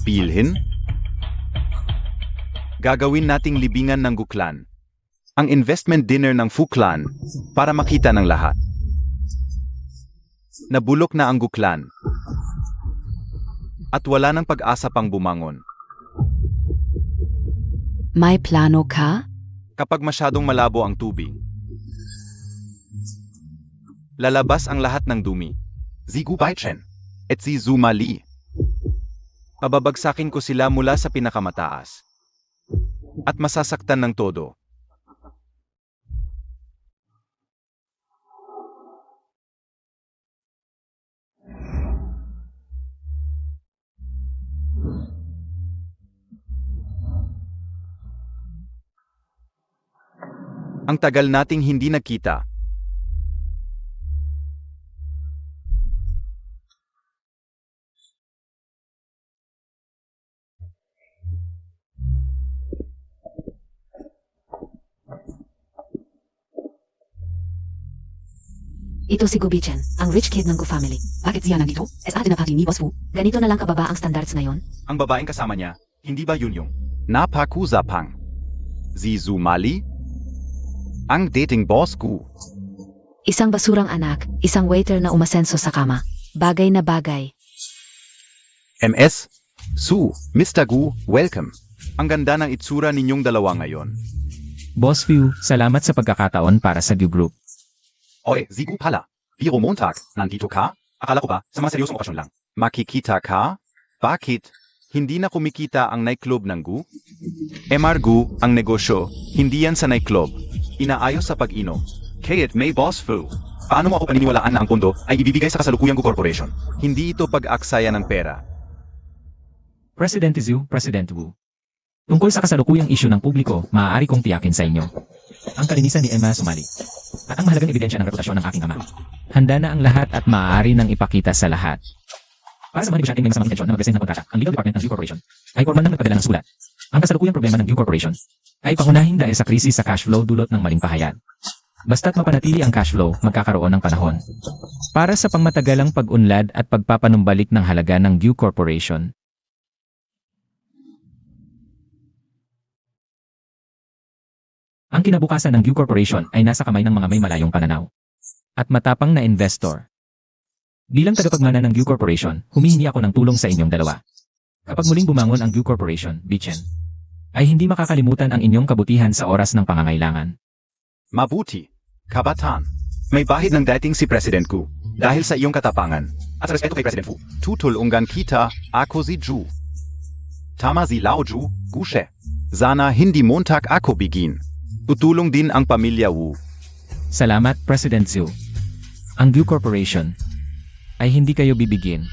Bilhin? Gagawin nating libingan ng Guklan. Ang investment dinner ng Fuklan para makita ng lahat. Nabulok na ang Guklan. At wala ng pag-asa pang bumangon. May plano ka? Kapag masyadong malabo ang tubig, lalabas ang lahat ng dumi. Zigu Baichen at si Zumali. Pababagsakin ko sila mula sa pinakamataas. At masasaktan ng todo. Ang tagal nating hindi nakita. Ito si Gubichan, ang rich kid ng Gu family. Bakit siya nandito? SA din na party ni Boss Fu. Ganito na lang kababa ang standards ngayon? Ang babaeng kasama niya, hindi ba yun yung napakuzapang? Zizumali? Ang dating boss ko. Isang basurang anak, isang waiter na umasenso sa kama. Bagay na bagay. MS? Su, Mr. Gu, welcome. Ang ganda ng itsura ninyong dalawa ngayon. Boss Fu, salamat sa pagkakataon para sa Gu Group. Oy, Zigu pala. Biro Montag, nandito ka? Akala ko ba, sa mga seryosong okasyon lang. Makikita ka? Bakit? Hindi na kumikita ang nightclub ng Gu? MR Gu, ang negosyo, hindi yan sa nightclub. Inaayos sa pag-inom. Kaya't may boss Fu. Paano mo ako paniniwalaan na ang pondo ay ibibigay sa kasalukuyang Gu Corporation? Hindi ito pag-aksaya ng pera. President Zhu, President Wu. Tungkol sa kasalukuyang isyu ng publiko, maaari kong tiyakin sa inyo. Ang kalinisan ni Emma Sumali. At ang mahalagang ebidensya ng reputasyon ng aking ama. Handa na ang lahat at maaari nang ipakita sa lahat. Para sa mga negosyanteng may masamang intensyon na mag-resign ng kontrata, ang legal department ng Gu Corporation ay formal nang nagpadala ng sulat. Ang kasalukuyang problema ng Gu Corporation ay pangunahing dahil sa krisis sa cash flow dulot ng maling pahayag. Basta't mapanatili ang cash flow, magkakaroon ng panahon. Para sa pangmatagalang pag-unlad at pagpapanumbalik ng halaga ng Gu Corporation, ang kinabukasan ng Gu Corporation ay nasa kamay ng mga may malayong pananaw at matapang na investor. Bilang tagapagmana ng Gu Corporation, humihingi ako ng tulong sa inyong dalawa. Kapag muling bumangon ang Gu Corporation, Bichen, ay hindi makakalimutan ang inyong kabutihan sa oras ng pangangailangan. Mabuti. Kabataan. May bahid ng dating si President Gu. Dahil sa iyong katapangan. At sa respeto kay President Fu. Tutulungan kita, ako si Ju. Tama si Lao Ju, Gushe. Sana hindi Montag ako bigin. Tutulong din ang pamilya Wu. Salamat, President Zhu. Ang Gu Corporation ay hindi kayo bibigyan.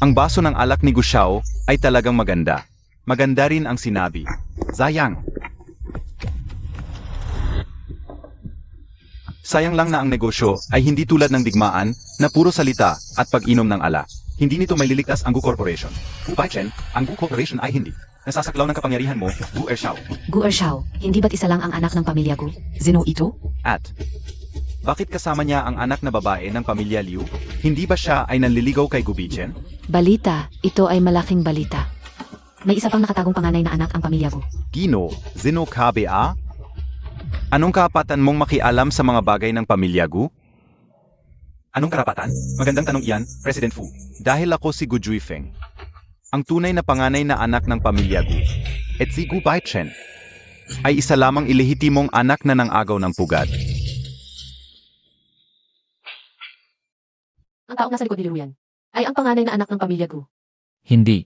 Ang baso ng alak ni Gu Xiao ay talagang maganda. Maganda rin ang sinabi. Sayang. Sayang lang na ang negosyo ay hindi tulad ng digmaan na puro salita at pag-inom ng ala. Hindi nito may liligtas ang Gu Corporation. Gu Baichen, ang Gu Corporation ay hindi. Nasasaklaw ng kapangyarihan mo, Gu Ershao. Gu Ershao, hindi ba't isa lang ang anak ng pamilya Gu? Zeno ito? At, bakit kasama niya ang anak na babae ng pamilya Liu? Hindi ba siya ay nanliligaw kay Gu Bichen? Balita, ito ay malaking balita. May isa pang nakatagong panganay na anak ang pamilya Gu. Gino, Zeno KBA? Anong karapatan mong makialam sa mga bagay ng pamilya Gu? Anong karapatan? Magandang tanong iyan, President Fu. Dahil ako si Gu Juifeng. Ang tunay na panganay na anak ng pamilya Gu, at si Gu Baichen, ay isa lamang ilehitimong anak na nang-agaw ng pugad. Ang taong nasa likod ni Liruyan ay ang panganay na anak ng pamilya Gu. Hindi.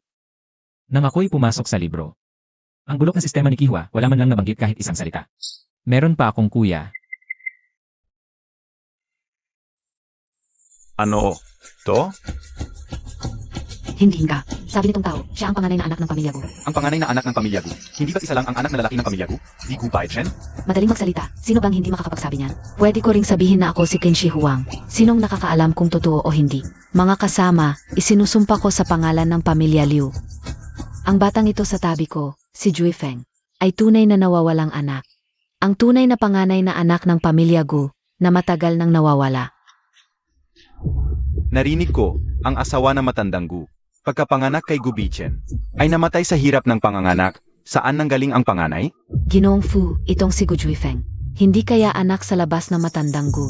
Nang ako'y pumasok sa libro. Ang bulok na sistema ni Kihwa, wala man lang nabanggit kahit isang salita. Meron pa akong kuya. Ano? To? Hindi nga. Sabi nitong tao, siya ang panganay na anak ng pamilya Gu. Ang panganay na anak ng pamilya Gu. Hindi ba't isa lang ang anak na lalaki ng pamilya Gu? Di Gu Baichen? Madaling magsalita, sino bang hindi makakapagsabi niyan? Pwede ko ring sabihin na ako si Ken Shi Huang. Sinong nakakaalam kung totoo o hindi? Mga kasama, isinusumpa ko sa pangalan ng pamilya Liu. Ang batang ito sa tabi ko, si Jui Feng, ay tunay na nawawalang anak. Ang tunay na panganay na anak ng pamilya Gu na matagal nang nawawala. Narinig ko, ang asawa ng matandang Gu, pagkapanganak kay Gu Bichen, ay namatay sa hirap ng panganganak. Saan nanggaling ang panganay? Ginoong Fu, itong si Gu Jui Feng. Hindi kaya anak sa labas ng matandang Gu.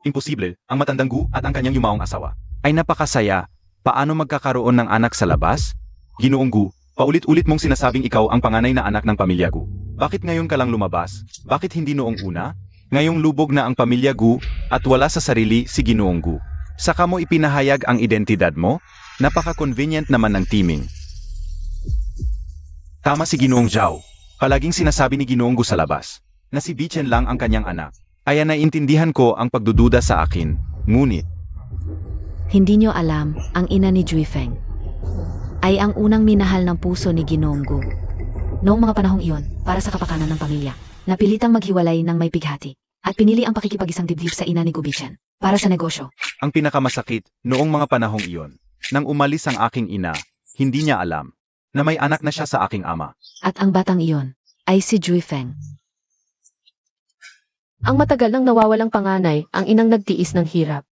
Imposible, ang matandang Gu at ang kanyang yumaong asawa ay napakasaya. Paano magkakaroon ng anak sa labas? Ginoong Gu, paulit-ulit mong sinasabing ikaw ang panganay na anak ng pamilya Gu. Bakit ngayon ka lang lumabas? Bakit hindi noong una? Ngayong lubog na ang pamilya Gu at wala sa sarili si Ginoong Gu. Saka mo ipinahayag ang identidad mo? Napaka-convenient naman ng timing. Tama si Ginoong Zhao. Palaging sinasabi ni Ginoong Gu sa labas na si Bichen lang ang kanyang anak. Kaya naiintindihan ko ang pagdududa sa akin. Ngunit, Hindi nyo alam, ang ina ni Jui Feng ay ang unang minahal ng puso ni Ginoong Gu. Noong mga panahong iyon, para sa kapakanan ng pamilya, napilitang maghiwalay ng may pighati, at pinili ang pakikipag-isang dibdib sa ina ni Gu Bichen, para sa negosyo. ang pinakamasakit noong mga panahong iyon, nang umalis ang aking ina, hindi niya alam na may anak na siya sa aking ama. At ang batang iyon ay si Jui Feng. Ang matagal nang nawawalang panganay, ang inang nagtiis ng hirap.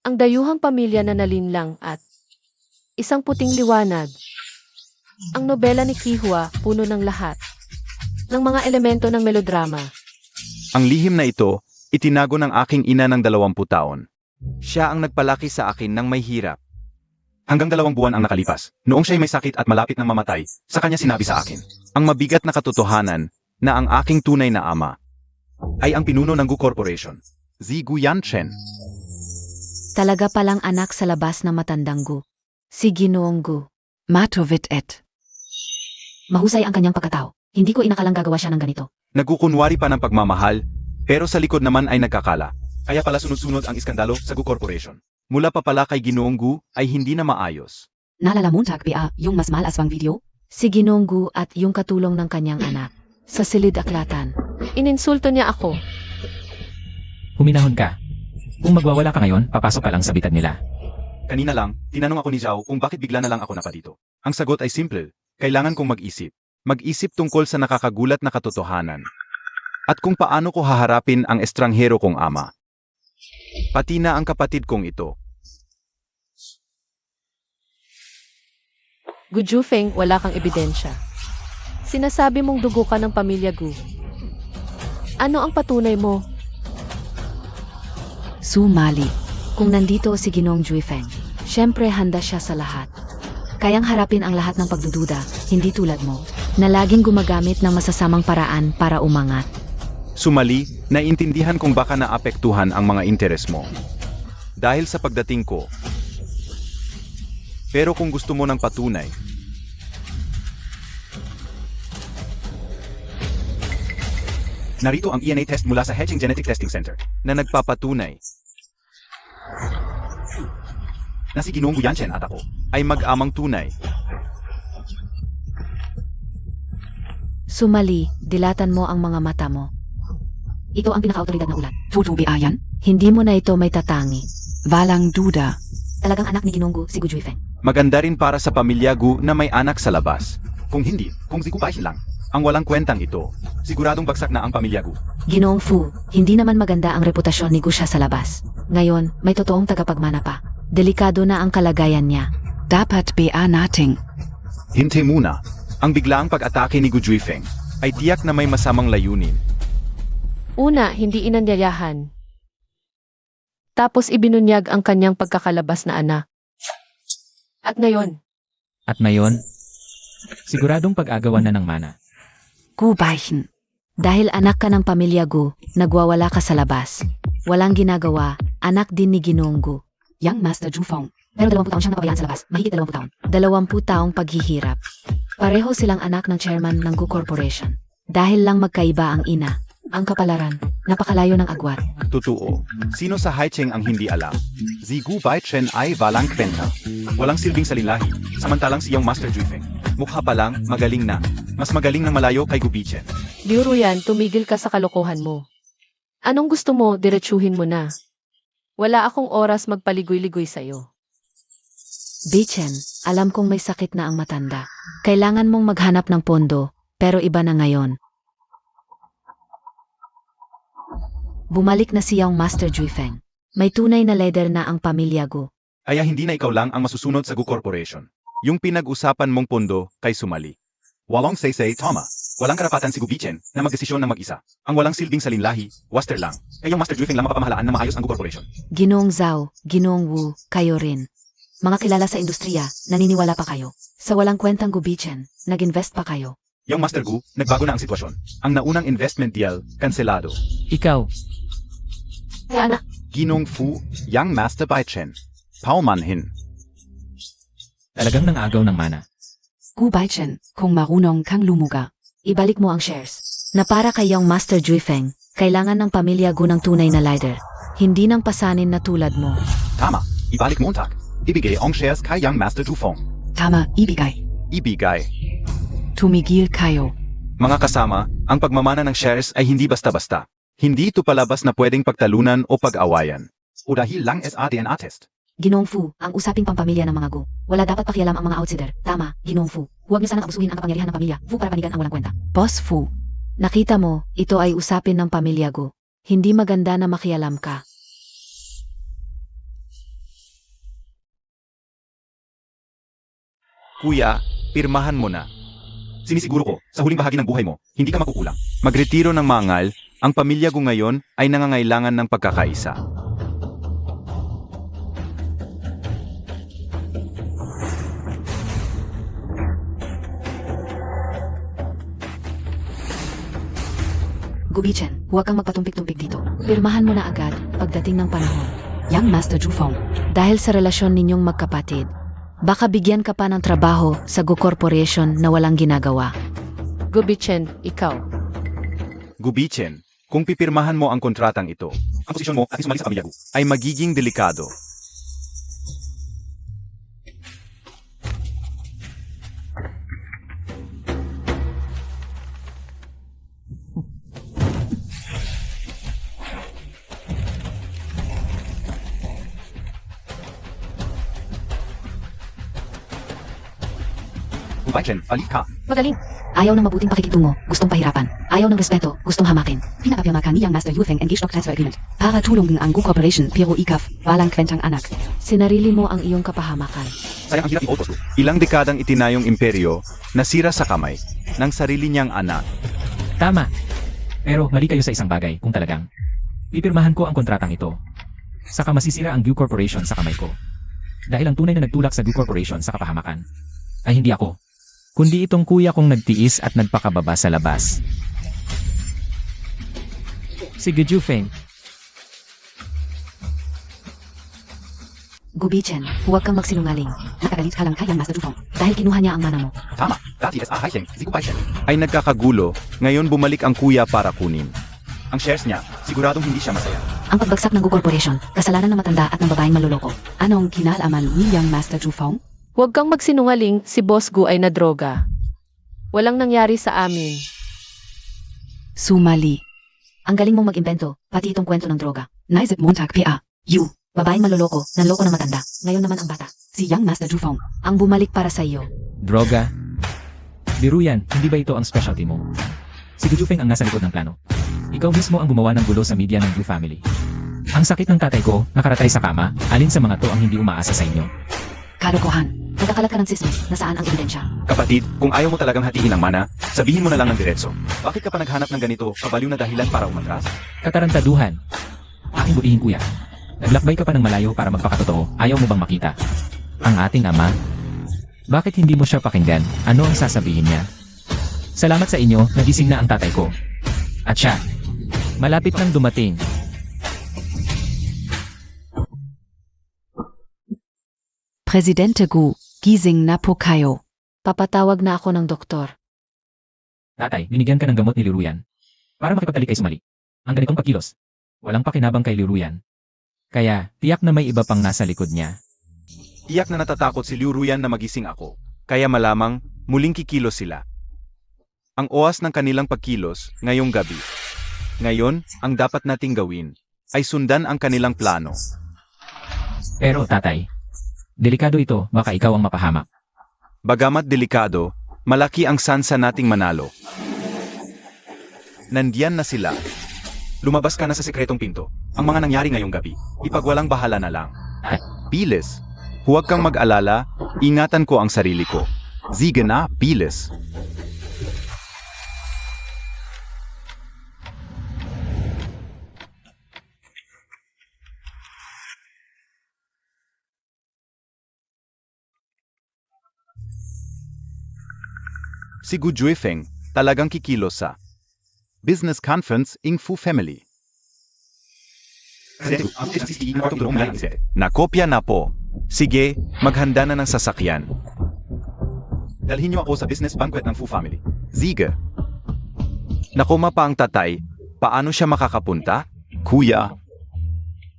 Ang dayuhang pamilya na nalinlang at isang puting liwanag. Ang nobela ni Kihua, puno ng lahat ng mga elemento ng melodrama. Ang lihim na ito, itinago ng aking ina ng 20 taon. Siya ang nagpalaki sa akin ng may hirap. Hanggang 2 buwan ang nakalipas, noong siya'y may sakit at malapit na mamatay, sa kanya sinabi sa akin, ang mabigat na katotohanan na ang aking tunay na ama ay ang pinuno ng Gu Corporation, Zi Gu Yanchen. Talaga palang anak sa labas ng matandang Gu. Si Ginoong Gu. Matovit et. Mahusay ang kanyang pagkatao. Hindi ko inakalang gagawa siya ng ganito. Nagkukunwari pa ng pagmamahal, pero sa likod naman ay nagkakala. Kaya pala sunod-sunod ang iskandalo sa Gu Corporation. Mula pa pala kay Ginoong Gu ay hindi na maayos. Nalalamuntag ba yung mas mahal aswang video? Si Ginoong Gu at yung katulong ng kanyang anak. Sa silid aklatan. Ininsulto niya ako. Huminahon ka. Kung magwawala ka ngayon, papasok ka lang sa bitad nila. Kanina lang, tinanong ako ni Zhao kung bakit bigla na lang ako napadito. Ang sagot ay simple, kailangan kong mag-isip. Mag-isip tungkol sa nakakagulat na katotohanan. At kung paano ko haharapin ang estranghero kong ama. Pati na ang kapatid kong ito. Gu Jufeng, wala kang ebidensya. Sinasabi mong dugo ka ng pamilya Gu. Ano ang patunay mo? Sumali. Kung nandito si Ginoong Jui Feng, syempre handa siya sa lahat. Kayang harapin ang lahat ng pagdududa, hindi tulad mo, na laging gumagamit ng masasamang paraan para umangat. Sumali, naiintindihan kong baka naapektuhan ang mga interes mo. Dahil sa pagdating ko. Pero kung gusto mo ng patunay, narito ang ENA test mula sa Hedging Genetic Testing Center na nagpapatunay na si Ginoong Gu Yanchen at ako ay mag-amang tunay. Sumali, dilatan mo ang mga mata mo. Ito ang pinaka-autoridad na ulat. Tutubi ayan? Hindi mo na ito may tatangi. Walang duda. Talagang anak ni Ginoong Gu si Gu Jui Feng. Maganda rin para sa pamilya Gu na may anak sa labas. Kung hindi, kung Zi Gu Baichen lang, ang walang kwentang ito, siguradong bagsak na ang pamilya Gu. Ginoong Fu, hindi naman maganda ang reputasyon ni Gu siya sa labas. Ngayon, may totoong tagapagmana pa. Delikado na ang kalagayan niya. Dapat ba nating Hintay muna, ang biglaang pag-atake ni Gu Juifeng ay tiyak na may masamang layunin. Una, hindi inanyayahan. Tapos ibinunyag ang kanyang pagkakalabas na anak. At ngayon, At ngayon, siguradong pag-agawan na ng mana. Gu Baichen? Dahil anak ka ng pamilya Gu, nagwawala ka sa labas. Walang ginagawa, anak din ni Ginoong Gu. Yang Master Zhu Feng. Pero 20 taon siyang napabayaan sa labas. Mahigit 20 taon. 20 taong paghihirap. Pareho silang anak ng chairman ng Gu Corporation. Dahil lang magkaiba ang ina. Ang kapalaran, napakalayo ng agwat. Totoo. Sino sa Haicheng ang hindi alam? Si Gu Baichen ay walang kwenta. Walang silbing salinlahi, samantalang si Yang Master Juifeng. Mukha pa lang, magaling na. Mas magaling ng malayo kay Gu Bichen. Liu Ruyan, tumigil ka sa kalokohan mo. Anong gusto mo, diretsuhin mo na. Wala akong oras magpaligoy-ligoy sa'yo. Bichen, alam kong may sakit na ang matanda. Kailangan mong maghanap ng pondo, pero iba na ngayon. Bumalik na si Yang Master Juifeng. May tunay na leader na ang pamilya Gu. Kaya hindi na ikaw lang ang masusunod sa Gu Corporation. Yung pinag-usapan mong pondo kay sumali. Walong say tama. Walang karapatan si Gu Bichen na magdesisyon ng mag-isa. Ang walang silbing salinlahi, waster lang. Kaya yung Master Juifeng lang mapapamahalaan na maayos ang Gu Corporation. Ginoong Zhao, Ginoong Wu, kayo rin. Mga kilala sa industriya, naniniwala pa kayo. Sa walang kwentang Gu Bichen, nag-invest pa kayo. Yung Master Gu, nagbago na ang sitwasyon. Ang naunang investment deal, kanselado. Ikaw, Kaya anak, Ginong Fu, Yang Master Baichen. Pauman hin. talagang nangagaw ng mana. Gu Baichen, kung marunong kang lumuga. Ibalik mo ang shares. Na para kay Yang Master Juifeng, kailangan ng pamilya Gu ng tunay na leader. Hindi ng pasanin na tulad mo. Tama, ibalik mo ang tak. Ibigay ang shares kay Yang Master Jufeng. Tama, ibigay. Ibigay. Tumigil kayo. Mga kasama, ang pagmamana ng shares ay hindi basta-basta. Hindi ito palabas na pwedeng pagtalunan o pag-awayan. O dahil lang sa DNA test. Ginoong Fu, ang usaping pampamilya ng mga Gu. Wala dapat pakialam ang mga outsider. Tama, Ginoong Fu. Huwag niyo sanang abusuhin ang kapangyarihan ng pamilya. Fu para panigan ang walang kwenta. Boss Fu, nakita mo, ito ay usapin ng pamilya Gu. Hindi maganda na makialam ka. Kuya, pirmahan mo na. Sinisiguro ko, sa huling bahagi ng buhay mo, hindi ka makukulang. Magretiro ng mangal, ang pamilya ko ngayon ay nangangailangan ng pagkakaisa. Gu Bichen, huwag kang magpatumpik-tumpik dito. Pirmahan mo na agad pagdating ng panahon. Yang Master Jufeng. Dahil sa relasyon ninyong magkapatid, baka bigyan ka pa ng trabaho sa Gu Corporation na walang ginagawa. Gu Bichen, ikaw. Gu Bichen, kung pipirmahan mo ang kontratang ito, ang posisyon mo at sumali sa pamilya ko ay magiging delikado. Gu Bichen, alis ka. Magaling. Ayaw ng mabuting pakikitungo, gustong pahirapan. Ayaw ng respeto, gustong hamakin. Pinapapirmakan ni Yang Master Jufeng ang Stock Transfer Agreement. Para tulungan ang Gu Corporation, pero ikaf, walang kwentang anak. Sinarili mo ang iyong kapahamakan. Sayang ang hirap i-outpost ko. Ilang dekadang itinayong imperyo, nasira sa kamay ng sarili niyang anak. Tama. Pero mali kayo sa isang bagay kung talagang pipirmahan ko ang kontratang ito. Saka masisira ang Gu Corporation sa kamay ko. Dahil ang tunay na nagtulak sa Gu Corporation sa kapahamakan ay hindi ako, kundi itong kuya kong nagtiis at nagpakababa sa labas. Si Gu Jufeng. Gu Bichen, huwag kang magsinungaling. Nakagalit ka lang kay Yang Master Jufeng dahil kinuha niya ang mana mo. Tama, dati sa Haicheng, si Gu Baichen ay nagkakagulo, ngayon bumalik ang kuya para kunin. Ang shares niya, siguradong hindi siya masaya. Ang pagbagsak ng Gu Corporation, kasalanan ng matanda at ng babaeng manloloko. Anong kinalaman ni Yang Master Jufeng? Huwag kang magsinungaling, si Boss Gu ay nadroga. Walang nangyari sa amin. Sumali. Ang galing mong mag-imbento, pati itong kwento ng droga. Naisip Montag P.A. You, babaeng manloloko, nanloko ng matanda. Ngayon naman ang bata, si Yang Master Jufeng. Ang bumalik para sa iyo. Droga. Biro yan, hindi ba ito ang specialty mo? Si Gu Jufeng ang nasa likod ng plano. Ikaw mismo ang gumawa ng gulo sa media ng Gu family. Ang sakit ng tatay ko, nakaratay sa kama, alin sa mga to ang hindi umaasa sa inyo? Kalokohan. Nagkakalat ka ng sismis, nasaan ang ebidensya? Kapatid, kung ayaw mo talagang hatiin ang mana, sabihin mo na lang ng diretso. Bakit ka pa naghanap ng ganito, kabaliw na dahilan para umatras? Katarantaduhan. Aking butihin kuya. Naglakbay ka pa ng malayo para magpakatotoo, ayaw mo bang makita? Ang ating ama? Bakit hindi mo siya pakinggan? Ano ang sasabihin niya? Salamat sa inyo, nagising na ang tatay ko. At siya, malapit nang dumating. Presidente Gu, gising na po kayo. Papatawag na ako ng doktor. Tatay, binigyan ka ng gamot ni Liruyan. para makipagtalik kay Sumali. Ang ganitong pagkilos, walang pakinabang kay Liu Ruyan. Kaya, tiyak na may iba pang nasa likod niya. Tiyak na natatakot si Liu Ruyan na magising ako. Kaya malamang, muling kikilos sila. Ang oras ng kanilang pagkilos, ngayong gabi. Ngayon, ang dapat nating gawin, ay sundan ang kanilang plano. Pero tatay, delikado ito, baka ikaw ang mapahamak. Bagamat delikado, malaki ang sansa nating manalo. Nandiyan na sila. Lumabas ka na sa sekretong pinto. Ang mga nangyari ngayong gabi, ipagwalang bahala na lang. Bilis. Huwag kang mag-alala, ingatan ko ang sarili ko. Sige na, bilis. Si Gu Juifeng, talagang kikilos sa Business Conference in Fu Family. Nakopya na po. Sige, maghanda na ng sasakyan. Dalhin niyo ako sa business banquet ng Fu Family. Sige. Nakoma pa ang tatay. Paano siya makakapunta? Kuya.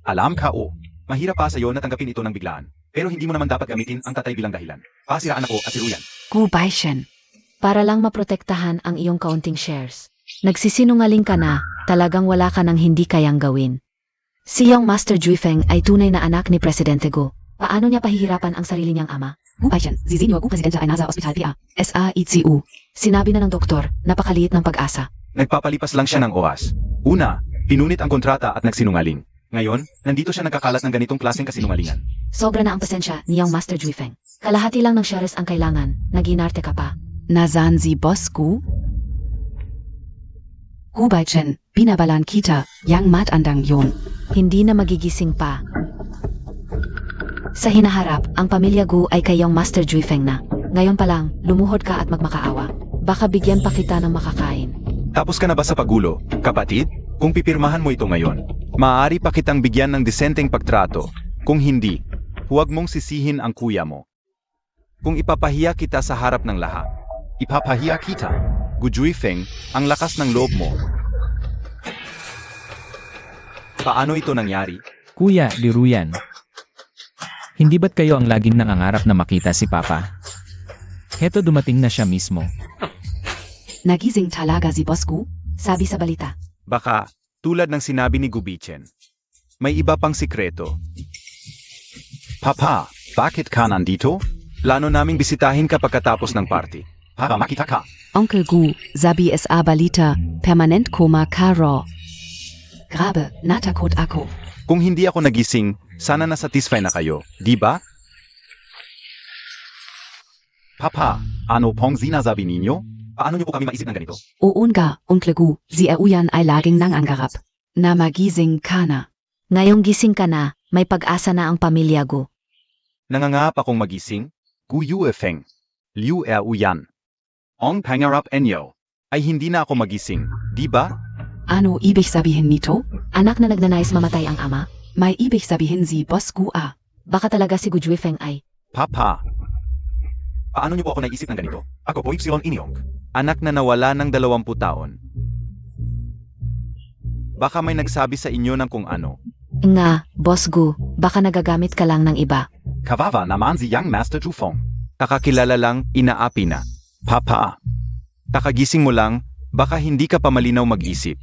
Alam ka o. Mahirap pa sa'yo na tanggapin ito ng biglaan. Pero hindi mo naman dapat gamitin ang tatay bilang dahilan. Pasiraan ako at si Ruyan. Gu Baishen. Para lang maprotektahan ang iyong kaunting shares. Nagsisinungaling ka na, talagang wala ka nang hindi kayang gawin. Si Young Master Juifeng ay tunay na anak ni Presidente Gu. Paano niya pahihirapan ang sarili niyang ama? Gu Baishan, zizinyo Gu Presidente ay nasa ospital PA. SAICU. Sinabi na ng doktor, napakaliit ng pag-asa. Nagpapalipas lang siya ng oras. Una, pinunit ang kontrata at nagsinungaling. Ngayon, nandito siya nagkakalat ng ganitong klaseng kasinungalingan. Sobra na ang pasensya ni Young Master Juifeng. Kalahati lang ng shares ang kailangan, naginarte ka pa. Nasan si Boss Gu? Gu Baishan, binabalan kita, yang matandang yon. Hindi na magigising pa. Sa hinaharap, ang pamilya Gu ay kay Young Master Juifeng na. Ngayon pa lang, lumuhod ka at magmakaawa. Baka bigyan pa kita ng makakain. Tapos ka na ba sa pagulo, kapatid? Kung pipirmahan mo ito ngayon, maaari pa kitang bigyan ng disenteng pagtrato. Kung hindi, huwag mong sisihin ang kuya mo. Kung ipapahiya kita sa harap ng lahat, ipapahiya kita. Gu Juifeng, ang lakas ng loob mo. Paano ito nangyari? Kuya, Liu Ruyan. Hindi ba't kayo ang laging nangangarap na makita si Papa? Heto dumating na siya mismo. Nagising talaga si Boss Gu, sabi sa balita. Baka, tulad ng sinabi ni Gubichen, may iba pang sikreto. Papa, bakit ka nandito? Plano naming bisitahin ka pagkatapos ng party. Para makita ka. Onkel Gu, sabi sa balita, permanent koma ka raw. Grabe, natakot ako. Kung hindi ako nagising, sana nasatisfy na kayo, di ba? Papa, ano pong sinasabi ninyo? Paano niyo po kami maisip ng ganito? Uun ka, Onkel Gu, si Uyan ay laging nangangarap. Na magising ka na. Ngayong gising ka na, may pag-asa na ang pamilya Gu. Nangangahap akong magising? Gu Yuefeng, Liu Uyan. Ang pangarap enyo ay hindi na ako magising, di ba? Ano ibig sabihin nito? Anak na nagnanais mamatay ang ama, May ibig sabihin si Boss Gu ah. baka talaga si Gu Juifeng ay. Papa, paano niyo po ako naisip ng ganito? Ako po Ypsilon Inyong. Anak na nawala ng 20 taon. Baka may nagsabi sa inyo ng kung ano. Nga, Boss Gu, baka nagagamit ka lang ng iba. Kawawa naman si Young Master Jufong. Kakakilala lang, inaapi na. Papa, kakagising mo lang, baka hindi ka pa malinaw mag-isip.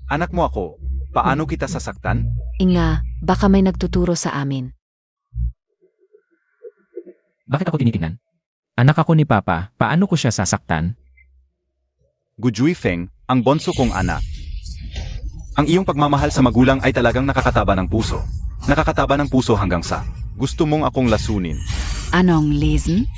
Anak mo ako, paano kita sasaktan? Nga, baka may nagtuturo sa amin. Bakit ako tinitingnan? Anak ako ni Papa, paano ko siya sasaktan? Gu Juifeng, ang bonso kong anak. Ang iyong pagmamahal sa magulang ay talagang nakakataba ng puso. Nakakataba ng puso hanggang sa gusto mong akong lasunin. Anong lesen?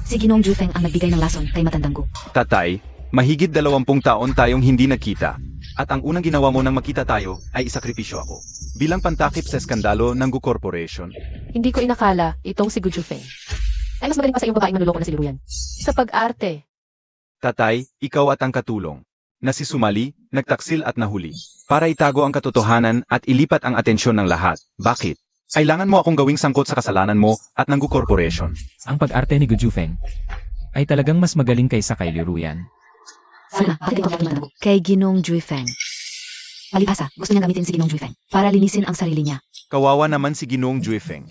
Si Ginoong Juifeng ang nagbigay ng lason kay matandang Gu. Tatay, mahigit 20 taon tayong hindi nakita. At ang unang ginawa mo nang makita tayo ay isakripisyo ako. Bilang pantakip sa eskandalo ng Gu Corporation. Hindi ko inakala itong si Gu Jufeng ay mas magaling pa sa iyong babaeng manluloko na si Liu Ruyan. Sa pag-arte, Tatay, ikaw at ang katulong. Na si Sumali, nagtaksil at nahuli. Para itago ang katotohanan at ilipat ang atensyon ng lahat. Bakit? Kailangan mo akong gawing sangkot sa kasalanan mo at ng Gu Corporation. Ang pag-arte ni Gu Juifeng ay talagang mas magaling kaysa kay Liu Ruyan. Sana, bakit ito Matandang Gu? Kay Ginong Juifeng. Palibhasa, gusto niyang gamitin si Ginong Juifeng para linisin ang sarili niya. Kawawa naman si Ginoong Juifeng.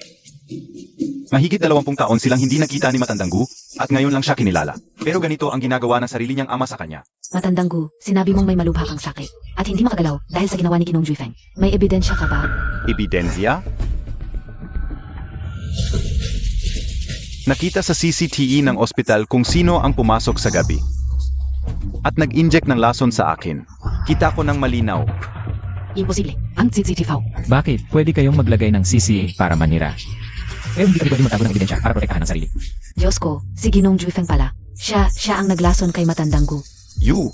Mahigit 20 taon silang hindi nakita ni Matandang Gu, at ngayon lang siya kinilala. Pero ganito ang ginagawa ng sarili niyang ama sa kanya. Matandang Gu, sinabi mong may malubha kang sakit at hindi makagalaw dahil sa ginawa ni Ginong Juifeng. May ebidensya ka ba? Ebidensya? Nakita sa CCTV ng ospital kung sino ang pumasok sa gabi. At nag-inject ng lason sa akin. Kita ko ng malinaw. Imposible. Ang CCTV. Bakit? Pwede kayong maglagay ng CCA para manira. Eh, hindi ka pwede matago ng ebidensya para protektahan ang sarili. Diyos ko, si Ginong Juifeng pala. Siya ang naglason kay Matandang Gu. You!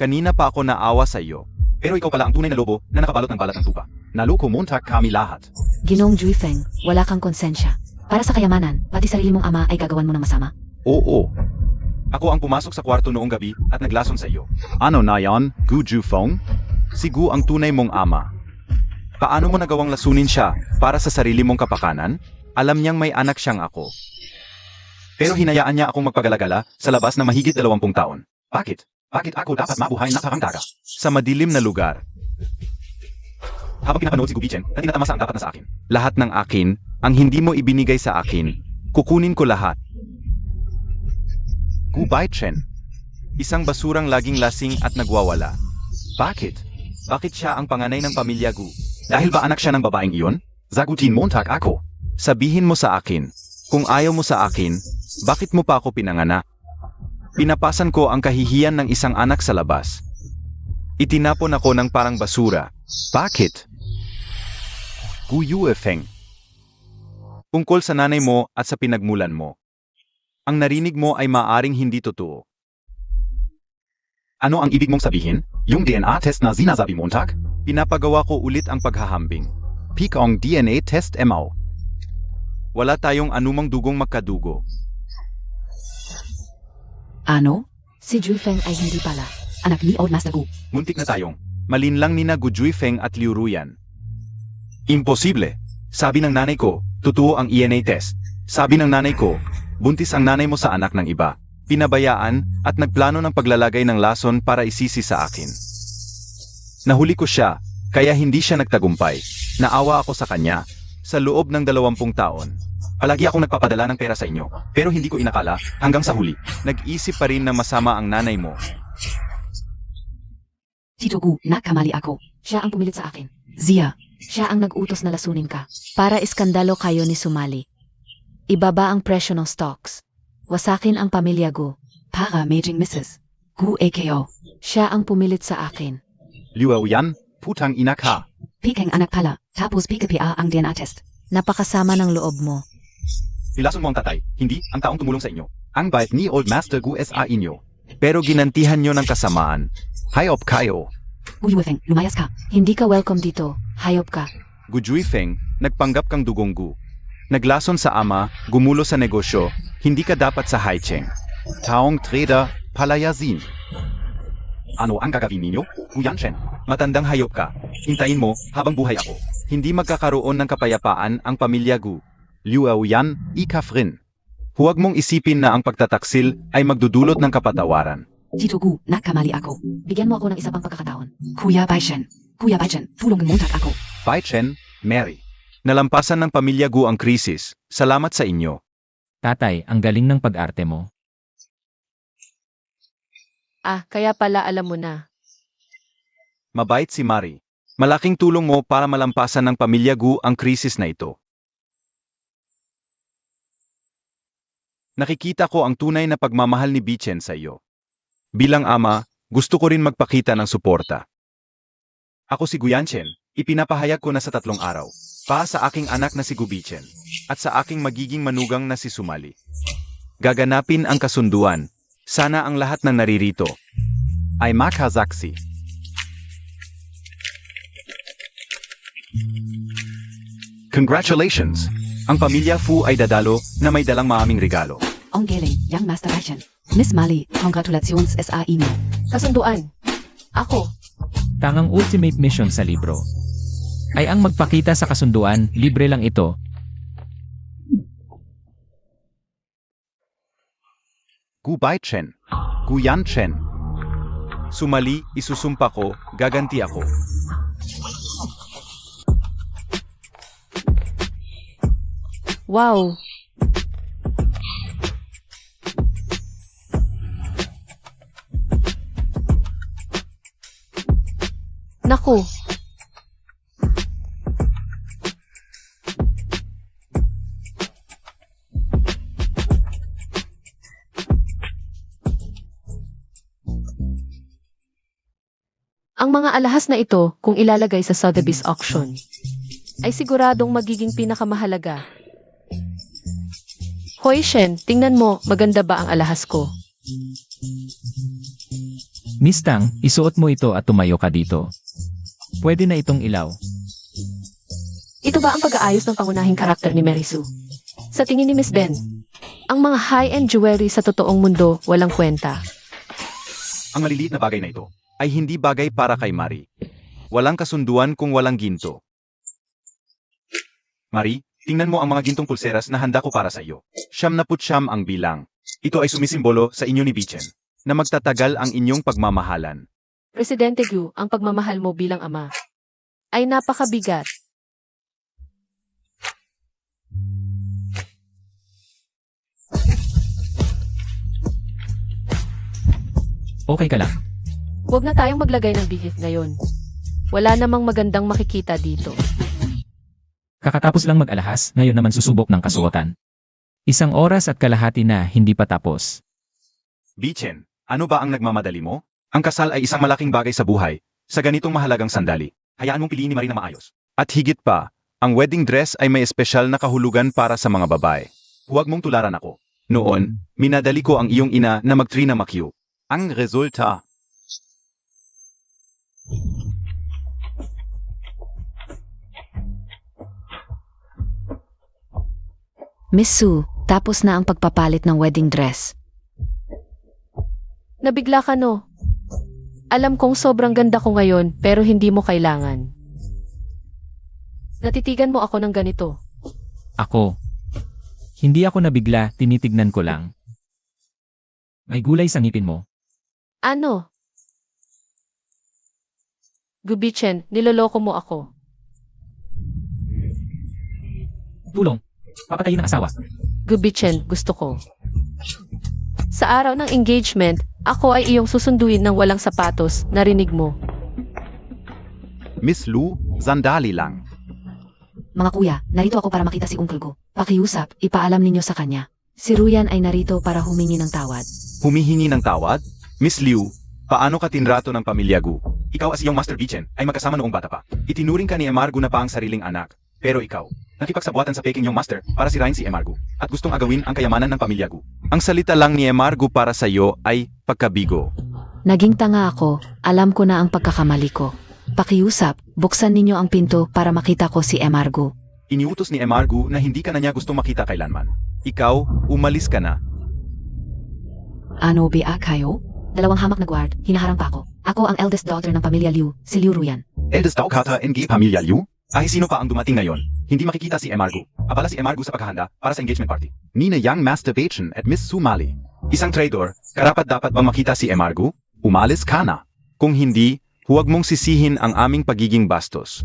Kanina pa ako naawa sa iyo. Pero ikaw pala ang tunay na lobo na nakabalot ng balat ng tupa. Naloko montak kami lahat. Ginong Juifeng, wala kang konsensya. Para sa kayamanan, pati sarili mong ama ay gagawan mo ng masama. Oo. Ako ang pumasok sa kwarto noong gabi at naglason sa iyo. Ano na yan, Gu Jufeng? Si Gu ang tunay mong ama. Paano mo nagawang lasunin siya para sa sarili mong kapakanan? Alam niyang may anak siyang ako. Pero hinayaan niya akong magpagalagala sa labas na mahigit 20 taon. Bakit? Bakit ako dapat mabuhay na parang daga? Sa madilim na lugar. Habang pinapanood si Gu Bichen, na tinatamasa ang dapat na sa akin. Lahat ng akin, ang hindi mo ibinigay sa akin, kukunin ko lahat. Gu Bichen. Isang basurang laging lasing at nagwawala. Bakit? Bakit siya ang panganay ng pamilya Gu? Dahil ba anak siya ng babaeng iyon? Zagutin montak ako. Sabihin mo sa akin, kung ayaw mo sa akin, bakit mo pa ako pinanganak? Pinapasan ko ang kahihiyan ng isang anak sa labas. Itinapon ako ng parang basura. Bakit? Gu Yuefeng. Tungkol sa nanay mo at sa pinagmulan mo. Ang narinig mo ay maaring hindi totoo. Ano ang ibig mong sabihin? Yung DNA test na sinasabi montak? Pinapagawa ko ulit ang paghahambing. Pikong DNA test emaw. Wala tayong anumang dugong magkadugo. Ano? Si Juifeng ay hindi pala. Anak ni Old Master Gu. Muntik na tayong. Malinlang nina Gu Juifeng at Liu Ruyan. Imposible. Sabi ng nanay ko, totoo ang DNA test. Sabi ng nanay ko, buntis ang nanay mo sa anak ng iba. Pinabayaan at nagplano ng paglalagay ng lason para isisi sa akin. Nahuli ko siya, kaya hindi siya nagtagumpay. Naawa ako sa kanya. Sa loob ng 20 taon. Palagi akong nagpapadala ng pera sa inyo, pero hindi ko inakala hanggang sa huli. Nag-isip pa rin na masama ang nanay mo. Tito Gu, nakamali ako. Siya ang pumilit sa akin. Zia, Siya ang nag-utos na lasunin ka. Para iskandalo kayo ni Sumali. Ibaba ang presyo ng stocks. Wasakin ang pamilya Gu. para Majing Mrs. Gu AKO. Siya ang pumilit sa akin. Liu yan, putang ina ka. Pikeng anak pala, tapos PKPA ang DNA test. Napakasama ng loob mo. Nilason mo ang tatay, hindi ang taong tumulong sa inyo. Ang bait ni Old Master Gu sa inyo. Pero ginantihan nyo ng kasamaan. Hayop kayo. Gu Yuefeng, lumayas ka. Hindi ka welcome dito. Hayop ka. Gu Juifeng, nagpanggap kang dugong Gu. Naglason sa ama, gumulo sa negosyo, hindi ka dapat sa Haicheng. Taong trader, palayasin. Ano ang gagawin ninyo? Gu Yanshen, matandang hayop ka. Hintayin mo habang buhay ako. Hindi magkakaroon ng kapayapaan ang pamilya Gu. Liu Yan, ikafrin. Huwag mong isipin na ang pagtataksil ay magdudulot ng kapatawaran. Tito Gu, nakamali ako. Bigyan mo ako ng isa pang pagkakataon. Kuya Baishen, tulungan mo ako. Pai Chen, Mary. Nalampasan ng pamilya Gu ang krisis. Salamat sa inyo. Tatay, ang galing ng pag-arte mo. Ah, kaya pala alam mo na. Mabait si Mari. Malaking tulong mo para malampasan ng pamilya Gu ang krisis na ito. Nakikita ko ang tunay na pagmamahal ni Bichen sa iyo. Bilang ama, gusto ko rin magpakita ng suporta. Ako si Guyanchen, ipinapahayag ko na sa 3 araw. Para sa aking anak na si Gubichen, at sa aking magiging manugang na si Sumali. Gaganapin ang kasunduan. Sana ang lahat ng naririto ay makazaksi. Congratulations! Ang pamilya Fu ay dadalo na may dalang maaming regalo. Ang galing, Young Master Baishen. Miss Mali, congratulations sa inyo. Kasunduan. Ako. Tangang ultimate mission sa libro ay ang magpakita sa kasunduan, libre lang ito. Gu Baichen, Gu Yanchen. Sumali, isusumpa ko, gaganti ako. Wow! Naku! Ang mga alahas na ito, kung ilalagay sa Sotheby's auction, ay siguradong magiging pinakamahalaga. Hoy Shen, tingnan mo, maganda ba ang alahas ko? Miss Tang, isuot mo ito at tumayo ka dito. Pwede na itong ilaw. Ito ba ang pag-aayos ng pangunahing karakter ni Mary Sue? Sa tingin ni Miss Ben, ang mga high-end jewelry sa totoong mundo walang kwenta. Ang maliliit na bagay na ito ay hindi bagay para kay Marie. Walang kasunduan kung walang ginto. Marie, tingnan mo ang mga gintong pulseras na handa ko para sa iyo. 79 ang bilang. Ito ay sumisimbolo sa inyo ni Bichen, na magtatagal ang inyong pagmamahalan. Presidente Gu, ang pagmamahal mo bilang ama ay napakabigat. Okay ka lang. Huwag na tayong maglagay ng bihis ngayon. Wala namang magandang makikita dito. Kakatapos lang mag-alahas, ngayon naman susubok ng kasuotan. 1 oras at kalahati na, hindi pa tapos. Bichen, ano ba ang nagmamadali mo? Ang kasal ay isang malaking bagay sa buhay. Sa ganitong mahalagang sandali, hayaan mong piliin ni Marie na maayos. At higit pa, ang wedding dress ay may espesyal na kahulugan para sa mga babae. Huwag mong tularan ako. Noon, minadali ko ang iyong ina na mag-Trina McHugh. Ang resulta, Miss Sue, tapos na ang pagpapalit ng wedding dress. Nabigla ka no? Alam kong sobrang ganda ko ngayon pero hindi mo kailangan. Natitigan mo ako ng ganito. Ako. Hindi ako nabigla, tinitignan ko lang. May gulay sa ngipin mo. Ano? Gubichen, niloloko mo ako. Tulong. Papatayin ng asawa. Gubichen, gusto ko. Sa araw ng engagement, ako ay iyong susunduin ng walang sapatos, narinig mo. Miss Lu, sandali lang. Mga kuya, narito ako para makita si Uncle Gu. Pakiusap, ipaalam ninyo sa kanya. Si Ruyan ay narito para humingi ng tawad. Humihingi ng tawad? Miss Liu, paano ka tinrato ng pamilya Gu? Ikaw as iyong Master Bichen ay magkasama noong bata pa. Itinuring ka ni Emargu na pa ang sariling anak. Pero ikaw, nakipagsabuatan sa peking yung master para sirain si Emargu at gustong agawin ang kayamanan ng pamilya Gu. Ang salita lang ni Emargu para sa iyo ay pagkabigo. Naging tanga ako, alam ko na ang pagkakamali ko. Pakiusap, buksan ninyo ang pinto para makita ko si Emargo. Iniutos ni Emargu na hindi ka na niya gustong makita kailanman. Ikaw, umalis ka na. Ano ba kayo? 2 hamak na guard, hinaharang pa ako. Ako ang eldest daughter ng pamilya Liu, si Liu Ruyan. Eldest daw kata NG pamilya Liu? Ay sino pa ang dumating ngayon? Hindi makikita si Emargu. Abala si Emargu sa paghahanda para sa engagement party. Nina Yang Masturbation at Miss Sumali. Isang traitor, karapat-dapat bang makita si Emargu? Umalis ka na. Kung hindi, huwag mong sisihin ang aming pagiging bastos.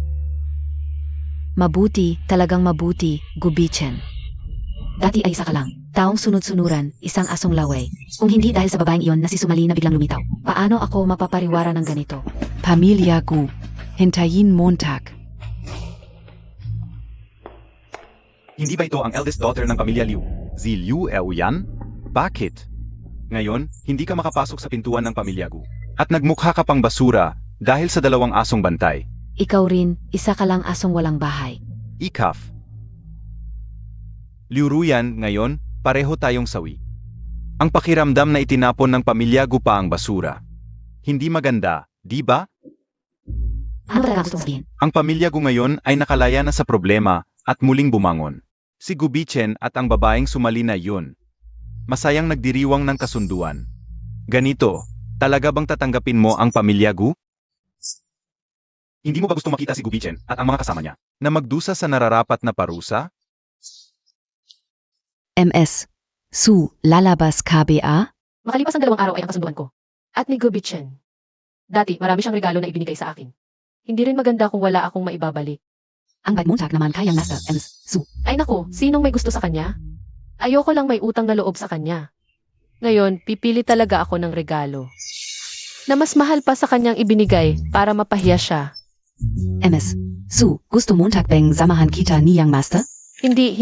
Mabuti, talagang mabuti, Gubichen. Dati ay isa ka lang. Taong sunod-sunuran, isang asong laway. Kung hindi dahil sa babaeng iyon na si Sumali na biglang lumitaw, paano ako mapapariwara ng ganito? Pamilya Gu, hintayin Montag. Hindi ba ito ang eldest daughter ng pamilya Liu? Si Liu Eoyan? Bakit? Ngayon, hindi ka makapasok sa pintuan ng pamilya Gu. At nagmukha ka pang basura dahil sa 2 asong bantay. Ikaw rin, isa ka lang asong walang bahay. Ikaf. Liu Ruyan, ngayon, pareho tayong sawi. Ang pakiramdam na itinapon ng pamilya Gu pa ang basura. Hindi maganda, di ba? Ano talaga gusto sabihin? Ang pamilya Gu ngayon ay nakalaya na sa problema at muling bumangon. Si Gubichen at ang babaeng Sumali na yun. Masayang nagdiriwang ng kasunduan. Ganito, talaga bang tatanggapin mo ang pamilya Gu? Hindi mo ba gusto makita si Gubichen at ang mga kasama niya na magdusa sa nararapat na parusa? MS. Su, lalabas KBA? Makalipas ang 2 araw ay ang kasunduan ko. At ni Gubichen. Dati, marami siyang regalo na ibinigay sa akin. Hindi rin maganda kung wala akong maibabalik. Ang bait Montag naman kayang nasa Su. Ay naku, sinong may gusto sa kanya? Ayoko lang may utang na loob sa kanya. Ngayon, pipili talaga ako ng regalo. Na mas mahal pa sa kanyang ibinigay para mapahiya siya. Su, gusto Montag bang samahan kita niyang master? Hindi.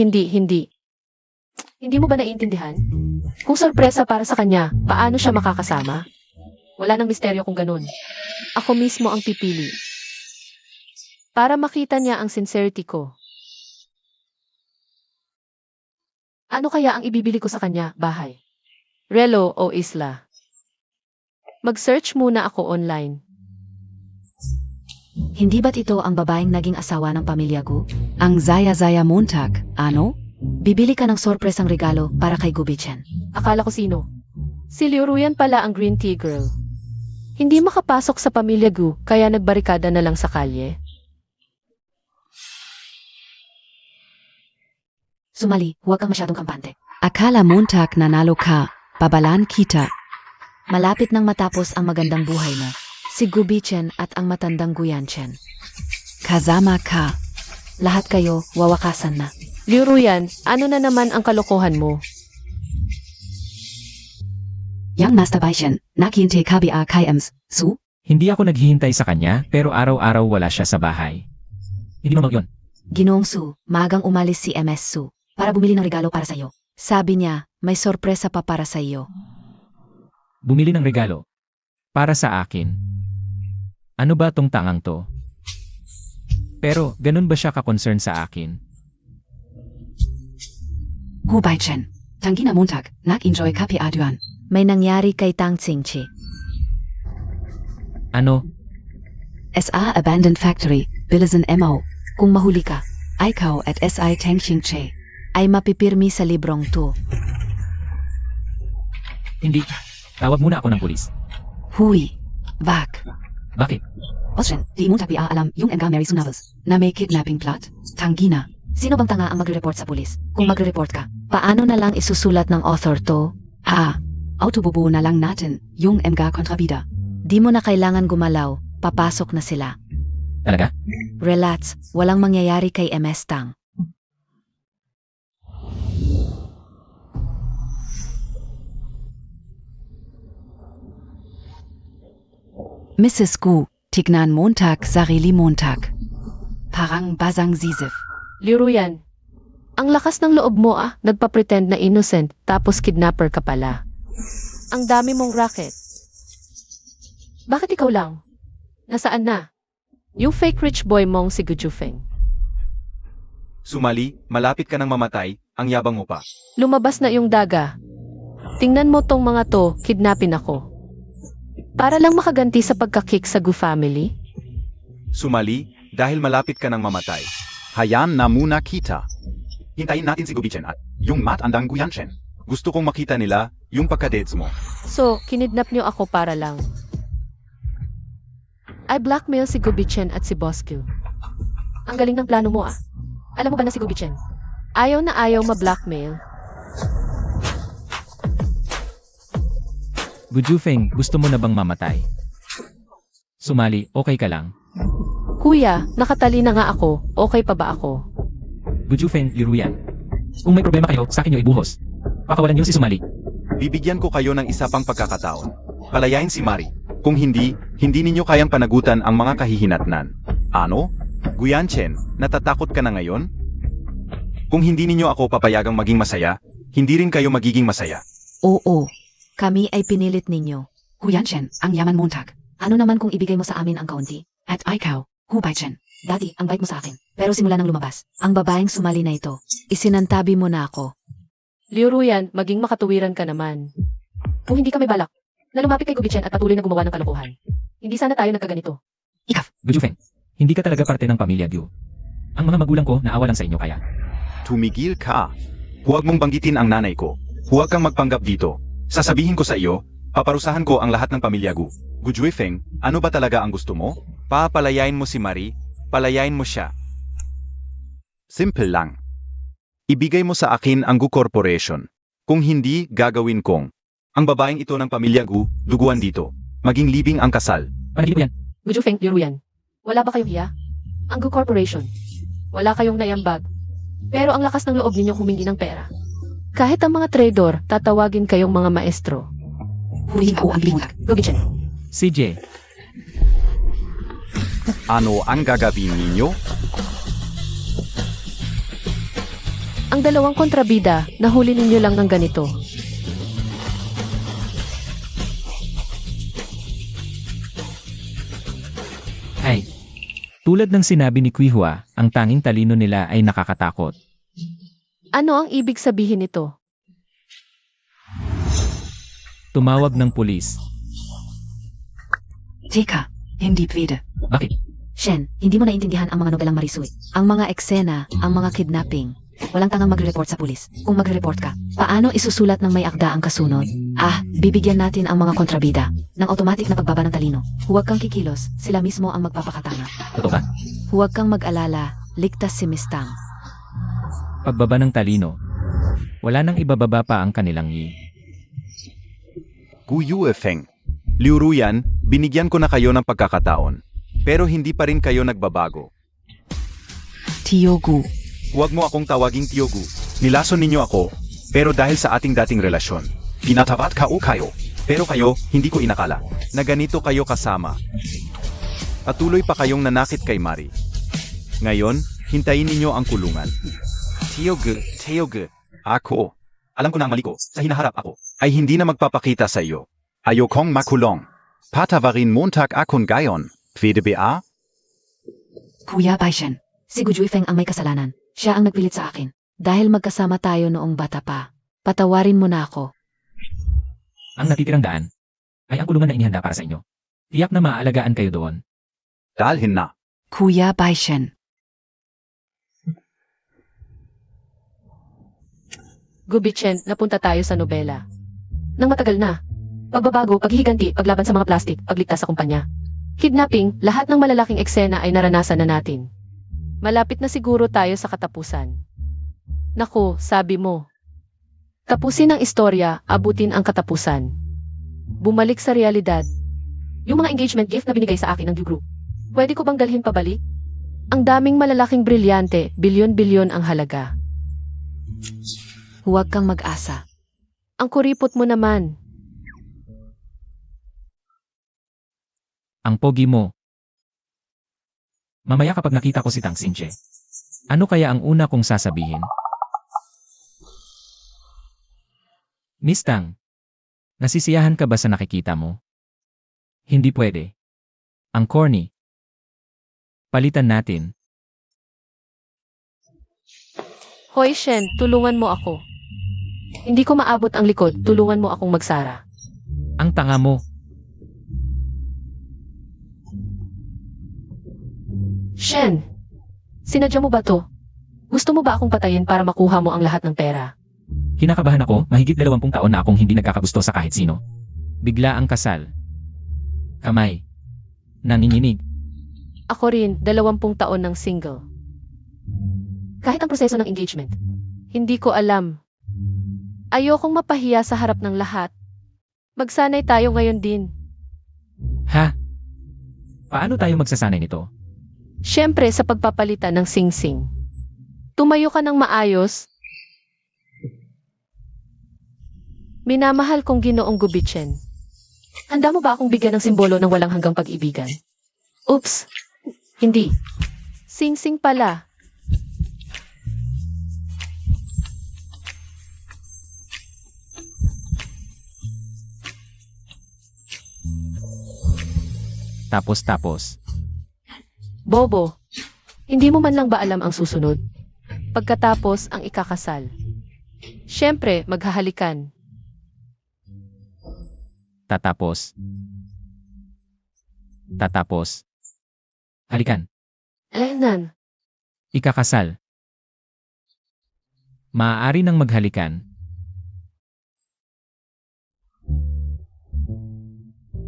Hindi mo ba naiintindihan? Kung sorpresa para sa kanya, paano siya makakasama? Wala nang misteryo kung ganun. Ako mismo ang pipili. Para makita niya ang sincerity ko. Ano kaya ang ibibili ko sa kanya, bahay? Relo o isla? Mag-search muna ako online. Hindi ba't ito ang babaeng naging asawa ng pamilya Gu? Ang Zaya Montag, ano? Bibili ka ng sorpresang regalo para kay Gubichen. Akala ko sino? Si Liuruyan pala ang green tea girl. Hindi makapasok sa pamilya Gu, kaya nagbarikada na lang sa kalye. Sumali, huwag kang masyadong kampante. Akala Montag nanalo ka, babalaan kita. Malapit nang matapos ang magandang buhay mo. Si Gubichen at ang matandang Guyanchen. Kasama ka. Lahat kayo, wawakasan na. Liuruyan, ano na naman ang kalokohan mo? Yang Master Baishen, nakinte KBA kay Su? Hindi ako naghihintay sa kanya, pero araw-araw wala siya sa bahay. Hindi mo yun. Ginoong Su, magang umalis si MS Su para bumili ng regalo para sa'yo. Sabi niya, may sorpresa pa para sa iyo. Bumili ng regalo. Para sa akin. Ano ba tong tangang to? Pero, ganun ba siya ka-concern sa akin? Gu Baichen, Tangina Montag, enjoy KBA Duan. May nangyari kay Tang Tsingchi. Ano? SA Abandoned Factory, Bilizan MO. Kung mahuli ka, ikaw at SI Tangxing Che. Ay mapipirmi sa librong to. Hindi. Tawag muna ako ng pulis. Hui. Vak. Bakit? Oshen, di Montag Bia alam yung mga Mary Sunavas na may kidnapping plot? Tangina. Sino bang tanga ang magre-report sa pulis? Kung magre-report ka, Paano na lang isusulat ng author to? autobubu na lang natin yung mga kontrabida. Di mo na kailangan gumalaw, papasok na sila. Talaga? Relax, walang mangyayari kay MS Tang. Mrs. Gu, tignan Montag sarili Montag. Parang basang zizif. Liuruyan, ang lakas ng loob mo nagpa-pretend na innocent tapos kidnapper ka pala. Ang dami mong racket. Bakit ikaw lang? Nasaan na? Yung fake rich boy mong si Gujufeng. Sumali, malapit ka nang mamatay, ang yabang mo pa. Lumabas na yung daga. Tingnan mo tong mga to, kidnapin ako. Para lang makaganti sa pagka-kick sa Gu family? Sumali, dahil malapit ka nang mamatay. Hayaan na muna kita. Hintayin natin si Gubichen at yung matandang Guyanchen. Gusto kong makita nila yung pagka-dates mo. So, kinidnap niyo ako para lang. I blackmail si Gubichen at si Boskill. Ang galing ng plano mo Alam mo ba na si Gubichen? Ayaw na ayaw ma-blackmail. Gujufeng, gusto mo na bang mamatay? Sumali, okay ka lang? Kuya, nakatali na nga ako. Okay pa ba ako? Gujufeng, Liuruyan. Kung may problema kayo, sa akin nyo ibuhos. Pakawalan niyo si Sumali. Bibigyan ko kayo ng isa pang pagkakataon. Palayain si Mari. Kung hindi, hindi ninyo kayang panagutan ang mga kahihinatnan. Ano? Guyanchen, natatakot ka na ngayon? Kung hindi ninyo ako papayagang maging masaya, hindi rin kayo magiging masaya. Oo, kami ay pinilit ninyo. Guyanchen, ang yaman Montag. Ano naman kung ibigay mo sa amin ang kaunti? At ikaw, Gu Baichen. Dati, ang bait mo sa akin. Pero simula nang lumabas, Ang babaeng sumali na ito, isinantabi mo na ako. Liuruyan, maging makatuwiran ka naman. Kung hindi ka may balak, na lumapit kay Gubichen at patuloy na gumawa ng kalokohan. Hindi sana tayo nagkaganito. Gujufeng, hindi ka talaga parte ng pamilya Gyu. Ang mga magulang ko naawa lang sa inyo kaya. Tumigil ka. Huwag mong banggitin ang nanay ko. Huwag kang magpanggap dito. Sasabihin ko sa iyo, paparusahan ko ang lahat ng pamilya Gu. Gujuifeng, ano ba talaga ang gusto mo? Papalayain mo si Marie, palayain mo siya. Simple lang. Ibigay mo sa akin ang Gu Corporation. Kung hindi, gagawin kong. Ang babaeng ito ng pamilya Gu, duguan dito. Maging libing ang kasal. Panagilip mo yan. Guju Feng Yuruyan. Wala ba kayong hiya? Ang Gu Corporation. Wala kayong naiambag. Pero ang lakas ng loob ninyo humingi ng pera. Kahit ang mga trader, tatawagin kayong mga maestro. Hulihin ko ang limutan. Gubichan. CJ, Ano ang gagawin ninyo? Ang dalawang kontrabida, nahuli ninyo lang ng ganito. ay. Tulad ng sinabi ni Quihua, ang tanging talino nila ay nakakatakot. Ano ang ibig sabihin nito? Tumawag ng pulis. Teka, hindi pwede. Bakit? Shen, hindi mo naintindihan ang mga nobelang Marisui. Ang mga eksena, ang mga kidnapping. Walang tangang magre-report sa pulis. Kung magre-report ka, Paano isusulat ng may akda ang kasunod? Bibigyan natin ang mga kontrabida. ng automatic na pagbaba ng talino. Huwag kang kikilos, sila mismo ang magpapakatanga. Totoo ba? Huwag kang mag-alala, ligtas si Mistang. Pagbaba ng talino. Wala nang ibababa pa ang kanilang yi. Gu Yuefeng. Liu Ruyan, binigyan ko na kayo ng pagkakataon. Pero hindi pa rin kayo nagbabago. Tiyogu. Huwag mo akong tawaging Tiyogu. Nilason ninyo ako, pero dahil sa ating dating relasyon, pinatapat kayo. Pero kayo, hindi ko inakala na ganito kayo kasama. Patuloy pa kayong nanakit kay Mari. Ngayon, hintayin ninyo ang kulungan. Tiyogu. Ako. Alam ko na ang mali ko, sa hinaharap ako, ay hindi na magpapakita sa iyo. Ayokong makulong. Patawarin Montag akon gayon. Pwede ba? Kuya Baishen, si Gu Juifeng ang may kasalanan. Siya ang nagpilit sa akin. Dahil magkasama tayo noong bata pa, patawarin mo na ako. Ang natitirang daan ay ang kulungan na inihanda para sa inyo. Tiyak na maaalagaan kayo doon. Dalhin na. Kuya Baishen. Gubichan, napunta tayo sa nobela. Nang matagal na. Pagbabago, paghihiganti, paglaban sa mga plastik, pagligtas sa kumpanya. Kidnapping, lahat ng malalaking eksena ay naranasan na natin. Malapit na siguro tayo sa katapusan. Naku, sabi mo. Tapusin ang istorya, abutin ang katapusan. Bumalik sa realidad. Yung mga engagement gift na binigay sa akin ng Group. Pwede ko bang dalhin pabalik? Ang daming malalaking brilyante, bilyon-bilyon ang halaga. Huwag kang mag-asa. Ang kuripot mo naman. Ang pogi mo. Mamaya kapag nakita ko si Tang Xinche, ano kaya ang una kong sasabihin? Miss Tang, nasisiyahan ka ba sa nakikita mo? Hindi pwede. Ang corny. Palitan natin. Hoy Shen, tulungan mo ako. Hindi ko maabot ang likod, tulungan mo akong magsara. Ang tanga mo. Shen, sinadya mo ba to? Gusto mo ba akong patayin para makuha mo ang lahat ng pera? Kinakabahan ako, mahigit 20 taon na akong hindi nagkakagusto sa kahit sino. Bigla ang kasal. Kamay. Nanginginig. Ako rin, 20 taon ng single. Kahit ang proseso ng engagement, hindi ko alam. Ayokong mapahiya sa harap ng lahat. Magsanay tayo ngayon din. Ha? Paano tayo magsasanay nito? Siyempre sa pagpapalitan ng sing-sing. Tumayo ka ng maayos. Minamahal kong Ginoong Gubichan. Handa mo ba akong bigyan ng simbolo ng walang hanggang pag-ibigan? Oops. Hindi. Sing-sing pala. Tapos. Bobo, hindi mo man lang ba alam ang susunod? Pagkatapos ang ikakasal. Siyempre, maghahalikan. Tatapos. Halikan. Lenan, Ikakasal. Maaari nang maghalikan.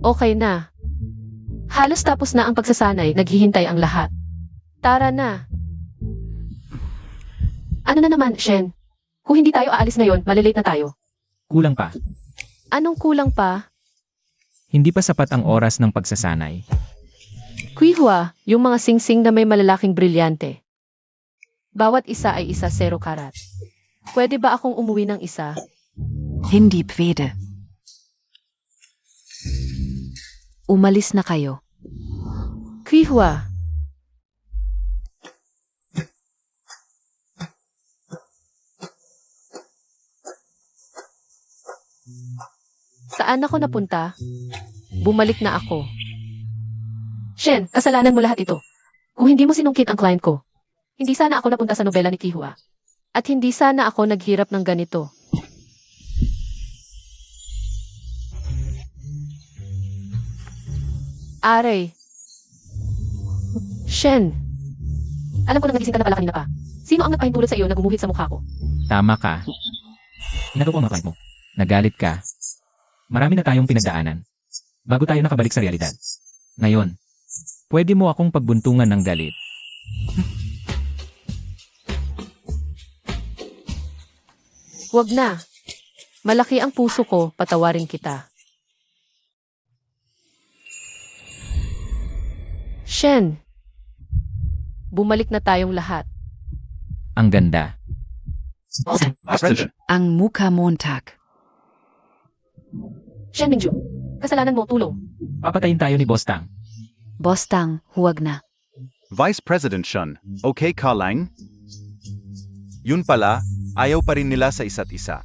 okay na. Halos tapos na ang pagsasanay, naghihintay ang lahat. Tara na. Ano na naman, Shen? Kung hindi tayo aalis ngayon, malilate na tayo. Kulang pa. Anong kulang pa? Hindi pa sapat ang oras ng pagsasanay. Kuihua, yung mga singsing na may malalaking brilyante. Bawat isa ay isa 0 karat. Pwede ba akong umuwi ng isa? Hindi pwede. Umalis na kayo. Kuihua. Saan ako napunta? Bumalik na ako. Shen, kasalanan mo lahat ito. Kung hindi mo sinungkit ang client ko, hindi sana ako napunta sa nobela ni Kihua. At hindi sana ako naghirap ng ganito. Aray. Shen. Alam ko na nagising ka na pala kanina pa. Sino ang nagpahintulot sa iyo na gumuhit sa mukha ko? Tama ka. Inagawa ang mga client mo. Nagalit ka. Marami na tayong pinagdaanan. Bago tayo nakabalik sa realidad. Ngayon, pwede mo akong pagbuntungan ng galit. Wag na. Malaki ang puso ko, patawarin kita. Shen. Bumalik na tayong lahat. Ang ganda. Ang mukha Montag. Shen Mingju, kasalanan mo, tulong. Papatayin tayo ni Boss Tang. Boss Tang, huwag na. Vice President Shun, okay ka lang? Yun pala, ayaw pa rin nila sa isa't isa.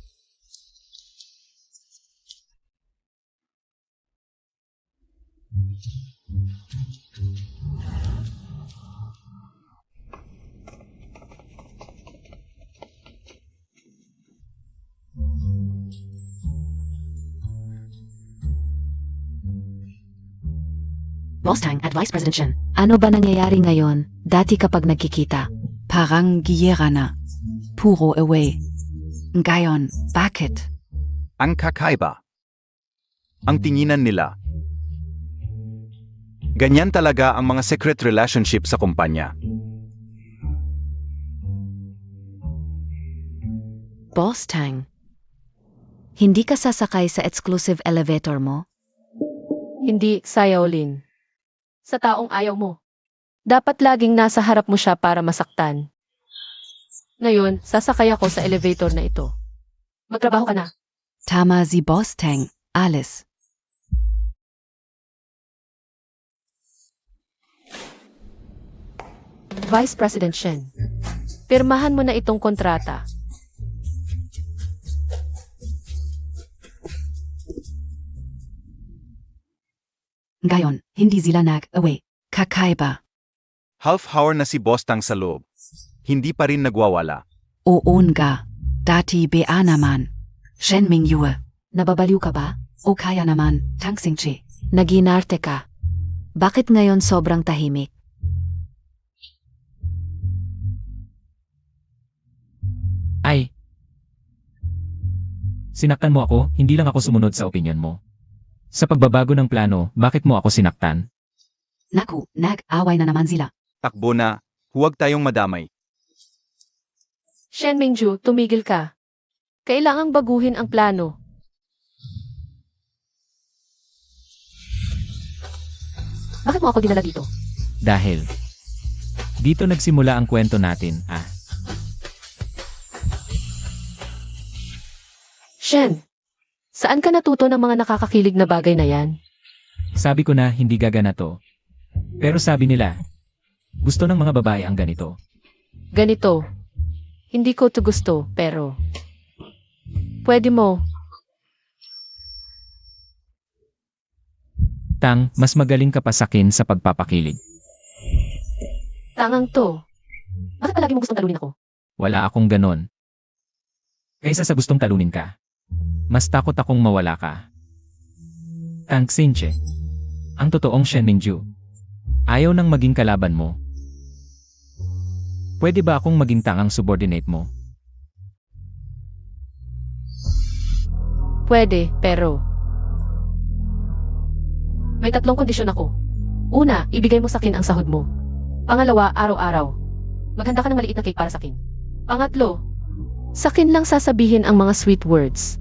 Boss Tang at Vice President Shen. Ano ba nangyayari ngayon, dati kapag nagkikita? Parang giyera na. Puro away. Ngayon, bakit? Ang kakaiba. Ang tinginan nila. Ganyan talaga ang mga secret relationship sa kumpanya. Boss Tang. Hindi ka sasakay sa exclusive elevator mo? Hindi, Sayolin. Sa taong ayaw mo. Dapat laging nasa harap mo siya para masaktan. Ngayon, sasakay ako sa elevator na ito. Magtrabaho ka na. Tama si Boss Tang, Alice. Vice President Shen, pirmahan mo na itong kontrata. Ngayon, hindi sila nag-away. Kakaiba. Half-hour na si Boss Tang sa loob. Hindi pa rin nagwawala. Oo nga. Dati bea naman. Shen Mingyue. Nababaliw ka ba? O kaya naman, Tang Xingqi. Naginarte ka. Bakit ngayon sobrang tahimik? Ay! Sinaktan mo ako, hindi lang ako sumunod sa opinyon mo. Sa pagbabago ng plano, bakit mo ako sinaktan? Naku, nag-away na naman sila. Takbo na, huwag tayong madamay. Shen Mingju, tumigil ka. Kailangang baguhin ang plano. Bakit mo ako dinala dito? Dahil dito nagsimula ang kwento natin, Shen, saan ka natuto ng mga nakakakilig na bagay na yan? Sabi ko na hindi gagana to. Pero sabi nila, gusto ng mga babae ang ganito. Ganito. Hindi ko to gusto, pero... Pwede mo. Tang, mas magaling ka pa sakin sa pagpapakilig. Tangang to. Bakit palagi mo gustong talunin ako? Wala akong ganon. Kaysa sa gustong talunin ka. Mas takot akong mawala ka. Tang Xingqi. Ang totoong Shen Mingju. Ayaw nang maging kalaban mo. Pwede ba akong maging tangang subordinate mo? Pwede, pero... May 3 kondisyon ako. Una, ibigay mo sa akin ang sahod mo. Pangalawa, araw-araw. Maghanda ka ng maliit na cake para sa akin. Pangatlo, sa akin lang sasabihin ang mga sweet words.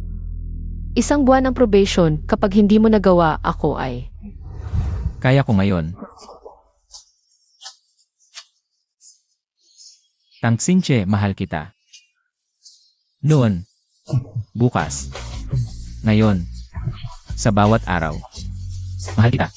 Isang buwan ng probation, kapag hindi mo nagawa, ako ay... Kaya ko ngayon. Tangsinche, mahal kita. Noon. Bukas. Ngayon. Sa bawat araw. Mahal kita.